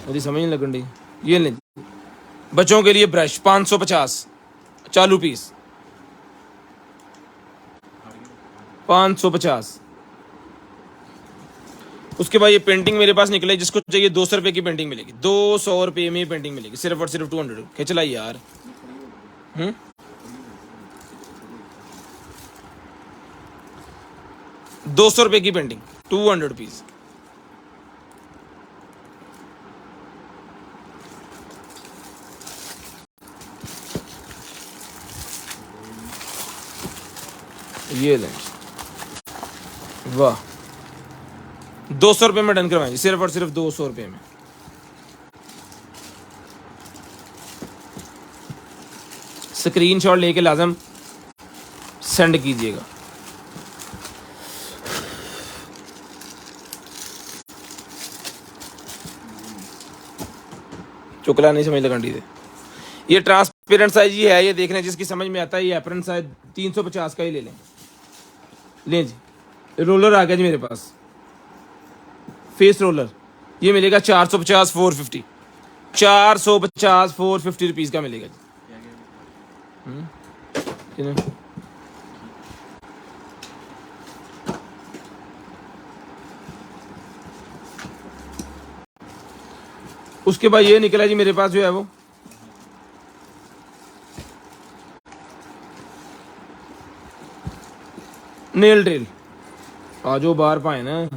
मुझे समझ नहीं लगन डी। ये लें बच्चों के लिए ब्रश 550 चालू पीस, 550। उसके बाद ये पेंटिंग मेरे पास निकले, जिसको चाहिए 200 रुपये की पेंटिंग मिलेगी, 200 रुपये में पेंटिंग मिलेगी सिर्फ और सिर्फ 200। क्या चलाई यार, 200 रुपये की पेंटिंग 200 रुपीज़। ये लें, वाह, 200 रुपये में डन करवाएंगे सिर्फ और सिर्फ 200 रुपये में। स्क्रीनशॉट लेके लाजम सेंड कीजिएगा। चुकला नहीं समझ लगन दी थे। ये ट्रांसपेरेंट साइज ही है, ये देखने जिसकी समझ में आता है। ये एप्रन साइज 350 का ही ले लें। लें जी, रोलर आ गया जी मेरे पास, फेस रोलर। ये मिलेगा 450 450, 450 450 रुपीज़ का मिलेगा जी। उसके बाद ये निकला जी मेरे पास जो है वो नेल ड्रिल। आज वो बाहर पाए ना,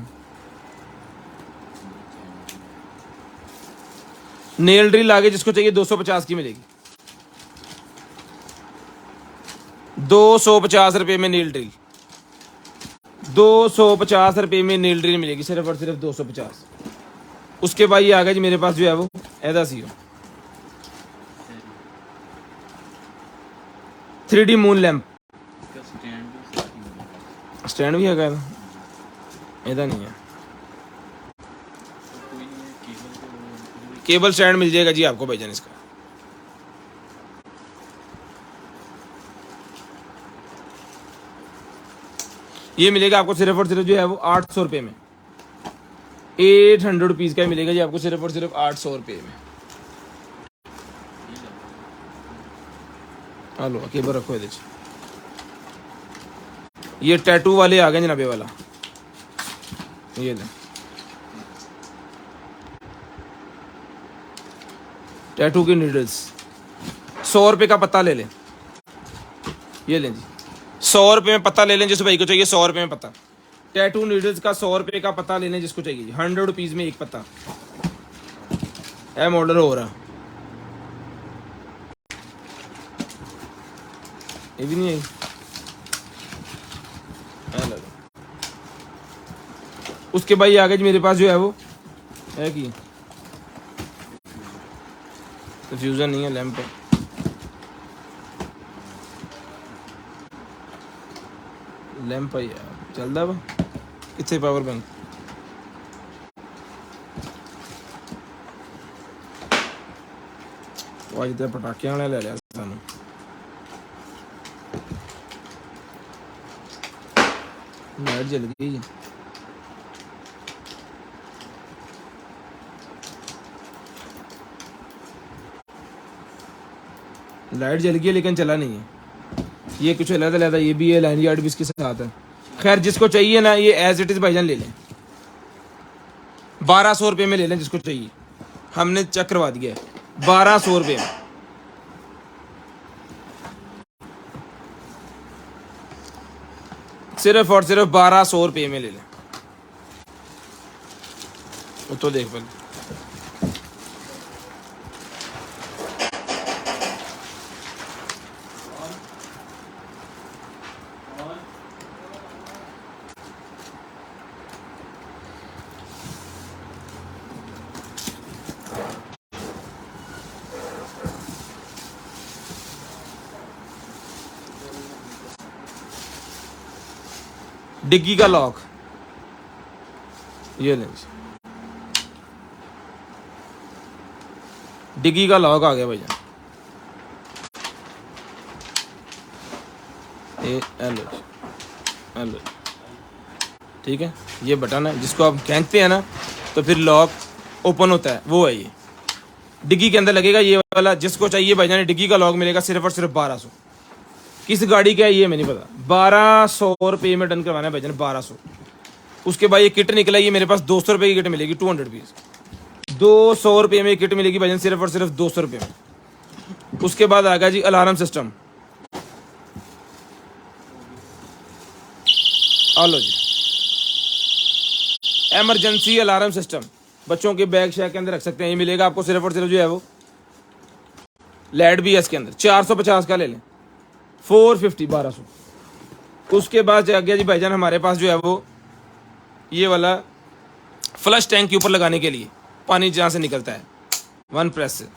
नेल ड्रिल आगे जिसको चाहिए 250 की मिलेगी, 250 रुपये में नेल ड्रिल, 250 रुपये में नेल ड्रिल मिलेगी सिर्फ और सिर्फ 250। उसके बाद ये आ गया जी मेरे पास जो है वो ऐसा सी हो 3D मून लैंप, स्टैंड भी है ऐसा नहीं है। केबल स्टैंड मिल जाएगा जी आपको भाईजान इसका। ये मिलेगा आपको सिर्फ और सिर्फ जो है वो 800 रुपये में, 800 रुपीज़ का मिलेगा जी आपको सिर्फ और सिर्फ 800 रुपये में। हेलो केबल रखो ये देखिए, ये टैटू वाले आ गए जनाबे वाला, ये ले टैटू की नीडल्स 100 रुपये का पत्ता ले लें, ये लें जी 100 रुपये में पत्ता ले लें जिस भाई को चाहिए, 100 रुपये में पत्ता। टैटू नीडल्स का 100 रुपये का पत्ता ले लें जिसको चाहिए, 100 रुपीज़ में एक पत्ता है। मॉडल हो रहा ये भी नहीं आई। उसके बाद ये आ गया जी मेरे पास जो है वो है कि फ्यूजन नहीं है लैंप पर, लैंप है यार चलता वा कितने पावर बैंक आज तो पटाखे वाले ले लिया सानू। लाइट जल गई, लाइट जल गई लेकिन चला नहीं है। ये कुछ अलग ये भी है, लाइन यार्ड भी इसके साथ है। खैर जिसको चाहिए ना ये एज इट इज भाईजान ले लें, 1200 रुपये में ले लें जिसको चाहिए, हमने चेक करवा दिया है 1200 रुपये में। सिर्फ और सिर्फ 1200 रुपये में ले लें। वो तो देख पहले डिग्गी का लॉक, ये लें डिग्गी का लॉक आ गया भैया, हेलो ठीक है। ये बटन है जिसको आप खींचते हैं ना तो फिर लॉक ओपन होता है, वो है ये डिग्गी के अंदर लगेगा ये वाला। जिसको चाहिए भाईजान डिग्गी का लॉक मिलेगा सिर्फ और सिर्फ 1200। किस गाड़ी का है ये मैं नहीं पता, 1200 रुपये में डन करवाना है भाईजान, 1200। उसके बाद ये किट निकला, ये मेरे पास 200 रुपये की किट मिलेगी, 200 पीस, 200 रुपये में किट मिलेगी भाईजान सिर्फ और सिर्फ 200 रुपये में। उसके बाद आ गया जी अलार्म सिस्टम, लो जी एमरजेंसी अलार्म सिस्टम, बच्चों के बैग शैग के अंदर रख सकते हैं। ये मिलेगा आपको सिर्फ और सिर्फ जो है वो लाइट भी है इसके अंदर, 450 का ले लें, 450 1200। उसके बाद आ गया जी भाईजान हमारे पास जो है वो ये वाला फ्लश टैंक के ऊपर लगाने के लिए, पानी जहाँ से निकलता है 1 प्रेस से,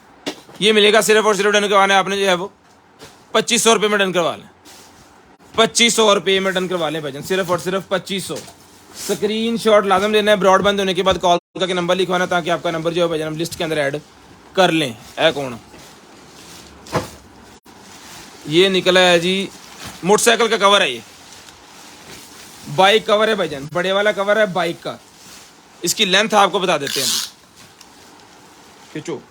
ये मिलेगा सिर्फ और सिर्फ डन करवाना है आपने जो है वो 2500 रुपये में डन करवा लें, 2500 रुपये में डन करवा लें भाईजान, सिर्फ और सिर्फ 2500। स्क्रीन शॉट लाजम लेना है, ब्रॉडबैंड होने के बाद कॉल करके नंबर लिखवाना ताकि आपका नंबर जो है भाईजान हम लिस्ट के अंदर ऐड कर लें। है कौन ये निकला है जी, मोटरसाइकिल का कवर है, ये बाइक कवर है भाईजान, बड़े वाला कवर है बाइक का। इसकी लेंथ आपको बता देते हैं, खिंचो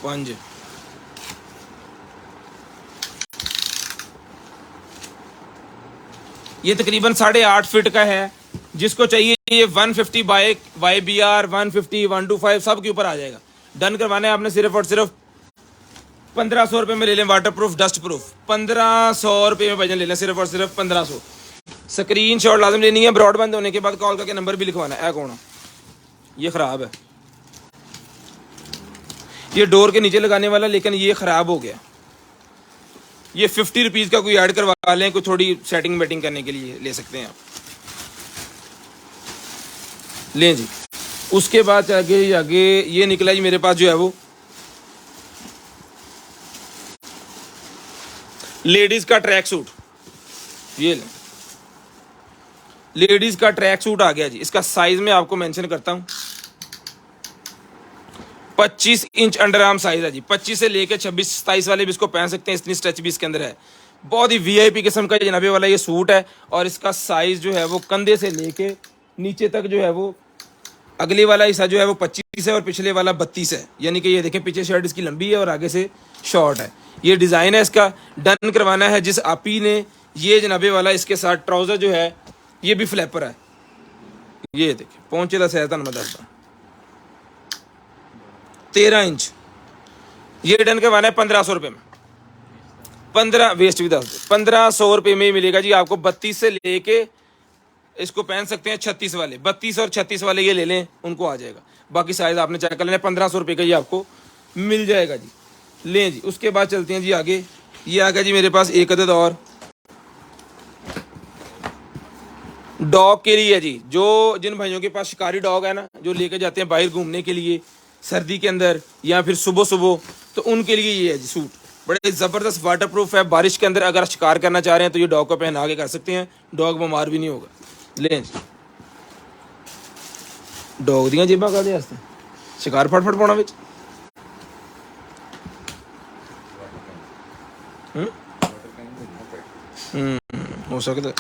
5, ये तकरीबन 8.5 फीट का है। जिसको चाहिए ये 150 बाइक YBR 150 125 सब के ऊपर आ जाएगा। डन करवाना है आपने सिर्फ और सिर्फ 1500 रुपये में ले लें, वाटर प्रूफ डस्ट प्रूफ, 1500 रुपये में भाईजान ले लें, सिर्फ और सिर्फ 1500। स्क्रीन शॉट लाजम लेनी है, ब्रॉडबैंड होने के बाद कॉल करके नंबर भी लिखवाना है। कौन ये ख़राब है, ये डोर के नीचे लगाने वाला, लेकिन ये ख़राब हो गया। ये 50 रुपीज़ का कोई ऐड करवा लें, कोई थोड़ी सेटिंग वेटिंग करने के लिए ले सकते हैं आप। लें जी। उसके बाद आगे आगे ये निकला जी मेरे पास जो है वो लेडीज का ट्रैक सूट। ये लें, लेडीज का ट्रैक सूट आ गया जी। इसका साइज में आपको मेंशन करता हूं, 25 इंच अंडर आर्म साइज है जी। 25 से लेके 26-27 वाले भी इसको पहन सकते हैं, इतनी स्ट्रेच भी इसके अंदर है। बहुत ही वीआईपी किस्म का जनाबे वाला ये सूट है, और इसका साइज जो है वो कंधे से लेके नीचे तक जो है वो, अगले वाला हिस्सा जो है वो 25 है और पिछले वाला 32 है। यानी कि ये देखें, पीछे शर्ट इसकी लंबी है और आगे से शॉर्ट है। ये डिज़ाइन है इसका। डन करवाना है जिस आपी ने, ये जनाबे वाला इसके साथ ट्राउज़र जो है ये भी फ्लैपर है। ये देखिए पहुंचे दा सहता मैं दसदा 13 इंच। ये डन करवाना है 1500 रुपये में। 15 वेस्ट भी दस दो, 1500 रुपये में ही मिलेगा जी आपको। 32 से लेके इसको पहन सकते हैं 36 वाले, 32 और 36 वाले ये ले लें, उनको आ जाएगा। बाकी साइज आपने चेक कर लेना, 1500 रुपये का ये आपको मिल जाएगा जी। लें जी। उसके बाद चलते हैं जी आगे। ये आ गया जी मेरे पास एक अदद और डॉग के लिए जी। जो जिन भाइयों के पास शिकारी डॉग है ना, जो लेके जाते हैं बाहर घूमने के लिए सर्दी के अंदर या फिर सुबह सुबह, तो उनके लिए ये है जी सूट। बड़े ज़बरदस्त वाटर प्रूफ है। बारिश के अंदर अगर शिकार करना चाह रहे हैं तो ये डॉग को पहना के कर सकते हैं, डॉग बीमार भी नहीं होगा। लें जी। डॉग दियाँ जेबां काहदे वास्ते, शिकार फटफट पाना बिच। हो सकता है।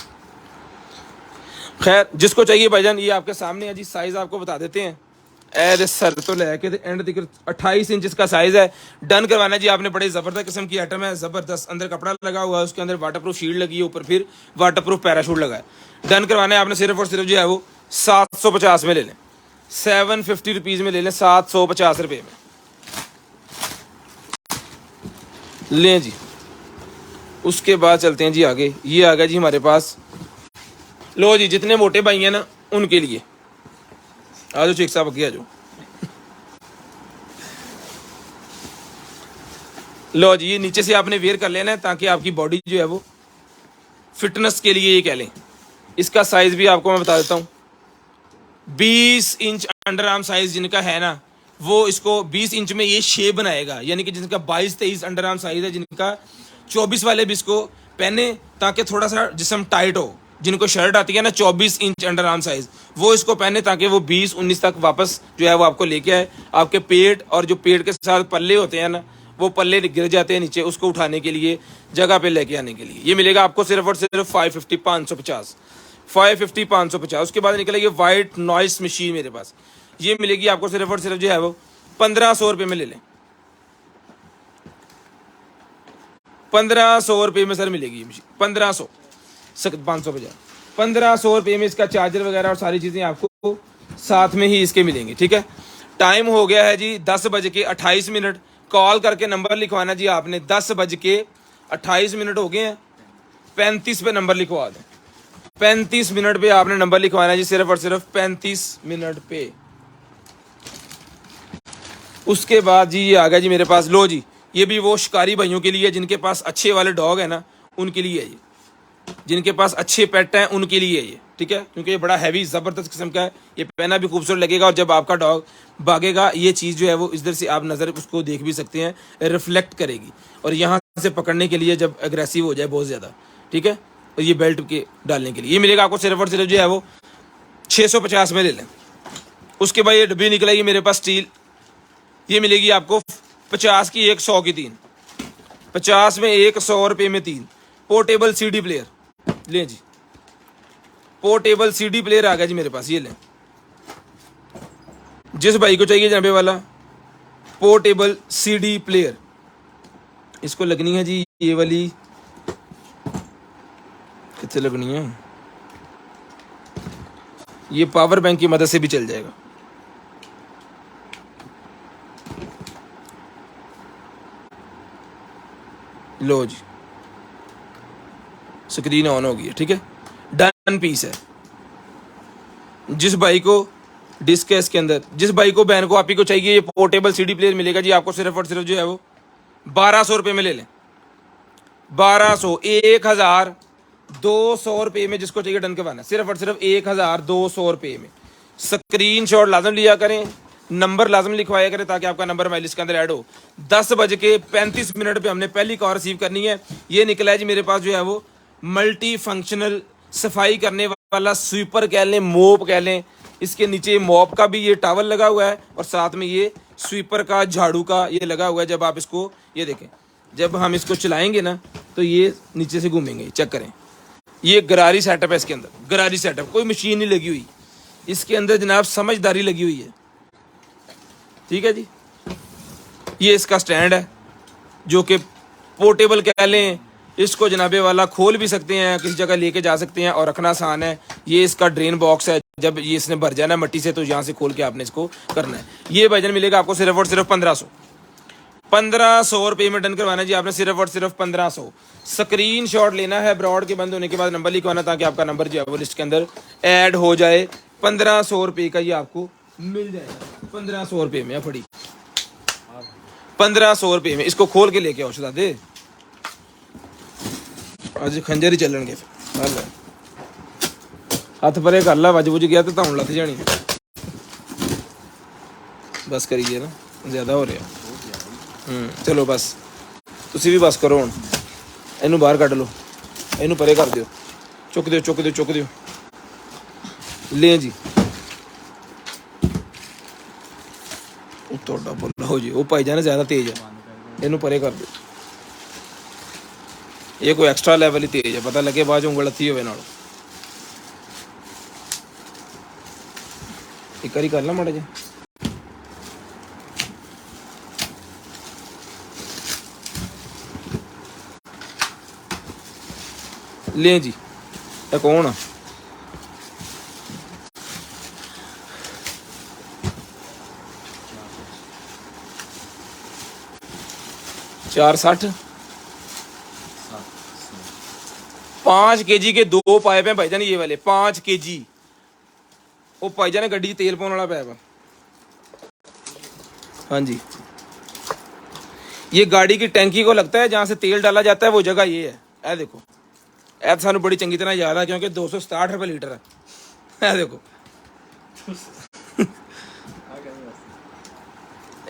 खैर जिसको चाहिए भाईजान, ये आपके सामने है जी। साइज आपको बता देते हैं। ए सर तो लेके एंड तक 28 इंच इसका साइज है। डन करवाना जी आपने। बड़े ज़बरदस्त किस्म की आइटम है, ज़बरदस्त। अंदर कपड़ा लगा हुआ है, उसके अंदर वाटरप्रूफ शील्ड लगी है, ऊपर फिर वाटरप्रूफ पैराशूट लगा है। डन करवाना है आपने सिर्फ और सिर्फ जो है वो 750 में ले लें, 750 रुपीज़ में ले लें, 750 रुपये में लें जी। उसके बाद चलते हैं जी आगे। ये आ गया जी हमारे पास, लो जी जितने मोटे भाई हैं ना उनके लिए। आ जाओ शेख साहब, आगे आ जाओ। लो जी, ये नीचे से आपने वेयर कर लेना है ताकि आपकी बॉडी जो है वो फिटनेस के लिए, ये कह लें। इसका साइज भी आपको मैं बता देता हूँ। 20 इंच अंडर आर्म साइज जिनका है ना, वो इसको 20 इंच में ये शेप बनाएगा। यानी कि जिनका 22-23 अंडर आर्म साइज है, जिनका 24 वाले भी इसको पहने ताकि थोड़ा सा जिस्म टाइट हो। जिनको शर्ट आती है ना 24 इंच अंडर आर्म साइज, वो इसको पहने ताकि वो 20-19 तक वापस जो है वो आपको लेके आए। आपके पेट और जो पेट के साथ पल्ले होते हैं ना, वो पल्ले गिर जाते हैं नीचे, उसको उठाने के लिए, जगह पे लेके आने के लिए। ये मिलेगा आपको सिर्फ और सिर्फ 550 550। उसके बाद निकलेगी वाइट नॉइस मशीन मेरे पास। ये मिलेगी आपको सिर्फ और सिर्फ जो है वो 1500 रुपये में ले लें। 1500 रुपये में सर मिलेगी ये मशीन। 1500 550 1500 रुपये में इसका चार्जर वगैरह और सारी चीज़ें आपको साथ में ही इसके मिलेंगी। ठीक है। टाइम हो गया है जी 10:28। कॉल करके नंबर लिखवाना जी आपने। 10:28 हो गए हैं। 35 पे नंबर लिखवा दें। 35 मिनट पे आपने नंबर लिखवाना जी, सिर्फ और सिर्फ 35 मिनट पे। उसके बाद जी ये आ गया जी मेरे पास। लो जी, ये भी वो शिकारी भाइयों के लिए, जिनके पास अच्छे वाले डॉग है ना, उनके लिए है ये। जिनके पास अच्छे पेट हैं उनके लिए है ये। ठीक है, क्योंकि ये बड़ा हैवी ज़बरदस्त किस्म का है। ये पहना भी खूबसूरत लगेगा, और जब आपका डॉग भागेगा ये चीज़ जो है वो इधर से आप नज़र उसको देख भी सकते हैं, रिफ्लेक्ट करेगी। और यहाँ से पकड़ने के लिए जब एग्रेसिव हो जाए बहुत ज़्यादा। ठीक है। और ये बेल्ट के डालने के लिए ये मिलेगा आपको सिर्फ और सिर्फ जो है वो 650 में ले लें। उसके बाद ये डब्बी निकलेगी मेरे पास स्टील। ये मिलेगी आपको 50 की 1, 100 की 3। 50 में 1, 100 रुपये में 3। पोर्टेबल सीडी प्लेयर लें जी। पोर्टेबल सीडी प्लेयर आ गया जी मेरे पास। ये लें, जिस भाई को चाहिए जनाबे वाला पोर्टेबल सीडी प्लेयर। इसको लगनी है जी ये वाली, कितने लगनी है, ये पावर बैंक की मदद से भी चल जाएगा। लो जी, स्क्रीन ऑन हो गई है। ठीक है, डन पीस है। जिस भाई को डिस्क है इसके अंदर, जिस भाई को बहन को आप ही को चाहिए, ये पोर्टेबल सीडी प्लेयर मिलेगा जी आपको सिर्फ और सिर्फ जो है वो 1200 रुपये में ले लें। 1200, 1200 रुपये में जिसको चाहिए डन करवाना, सिर्फ और सिर्फ 1200 रुपये में स्क्रीनशॉट लाजम लिया करें, नंबर लाजम लिखवाया करें ताकि आपका नंबर हमारी लिस्ट के अंदर ऐड हो। 10:35 पे हमने पहली कॉल रिसीव करनी है। ये निकला है जी मेरे पास जो है वो मल्टी फंक्शनल सफाई करने वाला स्वीपर कह लें, मोप कह लें। इसके नीचे मॉप का भी ये टावल लगा हुआ है और साथ में ये स्वीपर का झाड़ू का ये लगा हुआ है। जब आप इसको ये देखें, जब हम इसको चलाएंगे ना तो ये नीचे से घूमेंगे। चेक करें, ये गरारी सेटअप है इसके अंदर, गरारी सेटअप, कोई मशीन नहीं लगी हुई इसके अंदर जनाब, समझदारी लगी हुई है। ठीक है जी, ये इसका स्टैंड है जो कि पोर्टेबल कह लें, इसको जनाबे वाला खोल भी सकते हैं, किसी जगह लेके जा सकते हैं और रखना आसान है। ये इसका ड्रेन बॉक्स है, जब ये इसने भर जाना मट्टी से तो यहाँ से खोल के आपने इसको करना है। ये वजन मिलेगा आपको सिर्फ और सिर्फ 1500 रुपये में डन करवाना जी आपने, सिर्फ और सिर्फ 1500। स्क्रीनशॉट लेना है ब्रॉड के बंद होने के बाद, नंबर लिखवाना ताकि आपका नंबर जो है वो लिस्ट के अंदर ऐड हो जाए। 1500 रुपये का ये आपको मिल जाएगा, 1500 रुपये में। फड़ी 1500 रुपये में, इसको खोल के लेके आओ शहजादे, आज खंजर ही चलन के हथ परे कर ला, वज बुझ गया तो धौन लथ जानी। बस करिए ना, ज्यादा हो रहा। चलो बस तुसी भी बस करो, हुण इनू बाहर कढ़ लो, इनू परे कर दियो, चुक दियो चुक दियो चुक दियो। ले जी थोड़ा बोला हो जी, वो भाई जाना ज्यादा तेज है, इनू परे कर दियो। ये कोई एक्स्ट्रा लेवल ही तेज है, पता लगे बाद उंगल लत्ती होवे नाल। एक बारी कर ला माड़ा जी। ले जी, कौन आ? चार 60 5 kg के 2 पाइप हैं भाईजान, ये वाले 5 kg। वो भाईजान गड्डी तेल पाने वाला पाइप है। हाँ जी, ये गाड़ी की टैंकी को लगता है जहां से तेल डाला जाता है, वो जगह ये है। ऐ देखो, ऐ सानू बड़ी चंगी तरह याद है क्योंकि 267 रुपये लीटर है। ऐ देखो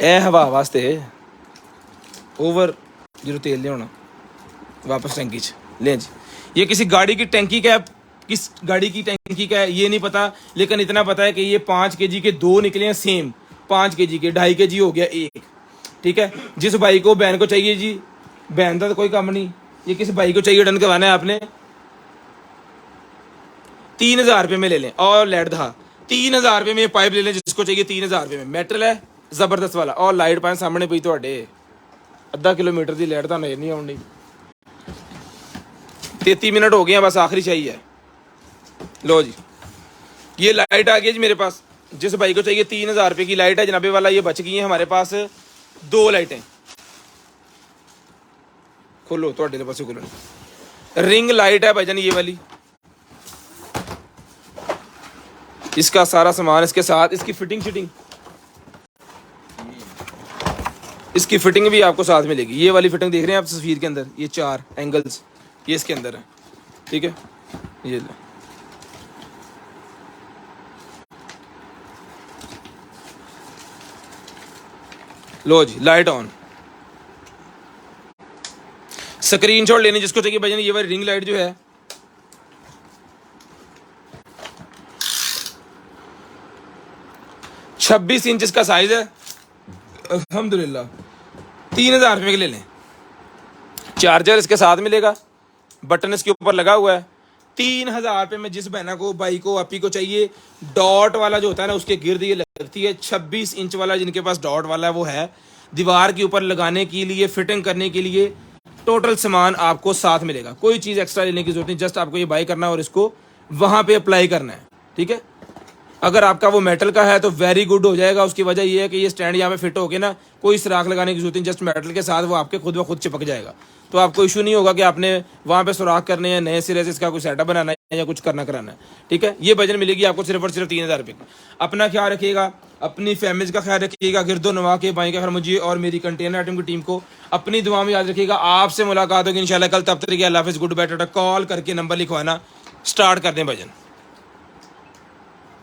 ए हवा वास्ते ओवर जो तेल लिया वापस टैंकी च ले जी। ये किसी गाड़ी की टैंकी का है, किस गाड़ी की टैंकी का है ये नहीं पता, लेकिन इतना पता है कि ये 5 kg के 2 निकले हैं सेम, 5 kg के 2.5 kg हो गया एक। ठीक है, जिस भाई को बहन को चाहिए जी, बहन का तो कोई काम नहीं, ये किस भाई को चाहिए डन करवाना है आपने 3000 रुपये में ले लें। और लेट दा 3000 रुपये में पाइप ले लें जिसको चाहिए 3000 रुपये में। मेटल है जबरदस्त वाला, और लाइट पाए सामने पई थोड़े आधा किलोमीटर की लाइट तो नजर नहीं आउंदी। 33 मिनट हो गए हैं, बस आखिरी चाहिए। लो जी, ये लाइट आ गई जी मेरे पास, जिस भाई को चाहिए 3000 रुपये की लाइट है जनाबे वाला, ये बच गई है हमारे पास 2 लाइटें। खोलो थोड़े पास खोलो, रिंग लाइट है भाईजान ये वाली, इसका सारा सामान इसके साथ, इसकी फिटिंग इसकी फिटिंग भी आपको साथ मिलेगी। ये वाली फिटिंग देख रहे हैं आप तस्वीर के अंदर, ये 4 एंगल्स ये इसके अंदर है। ठीक है, ये लो जी, लाइट ऑन। स्क्रीनशॉट लेने जिसको चाहिए भाईजान, ये वाली रिंग लाइट जो है 26 इंच इसका साइज है। अल्हम्दुलिल्लाह 3000 रुपये के ले लें। चार्जर इसके साथ मिलेगा, बटन इसके ऊपर लगा हुआ है। 3000 रुपये में जिस बहना को, भाई को, आपी को चाहिए, डॉट वाला जो होता है ना उसके गिर्द ये लगती है। 26 इंच वाला जिनके पास डॉट वाला है वो है, दीवार के ऊपर लगाने के लिए, फिटिंग करने के लिए टोटल सामान आपको साथ मिलेगा। कोई चीज़ एक्स्ट्रा लेने की जरूरत नहीं, जस्ट आपको ये बाई करना है और इसको वहाँ पे अप्लाई करना है। ठीक है, अगर आपका वो मेटल का है तो वेरी गुड हो जाएगा। उसकी वजह ये है कि ये स्टैंड यहाँ पे फिट हो गया ना, कोई सुराख लगाने की जरूरत नहीं, जस्ट मेटल के साथ वो आपके खुद ब खुद चिपक जाएगा। तो आपको इशू नहीं होगा कि आपने वहाँ पे सुराख करने हैं, नए सिरे से इसका कोई सेटअप बनाना है या कुछ करना कराना है। ठीक है, ये वजन मिलेगी आपको सिर्फ और सिर्फ 3000 रुपये की। अपना ख्याल रखिएगा, अपनी फैमिली का ख्याल रखिएगा, गिरदो नवा के भाई का मुझे और मेरी कंटेनर आइटम की टीम को अपनी दुआ में याद रखिएगा। आपसे मुलाकात होगी इंशाल्लाह कल, तब तक अल्लाह हाफिज़, गुड बाय टाटा। कॉल करके नंबर लिखवाना स्टार्ट कर दें भजन।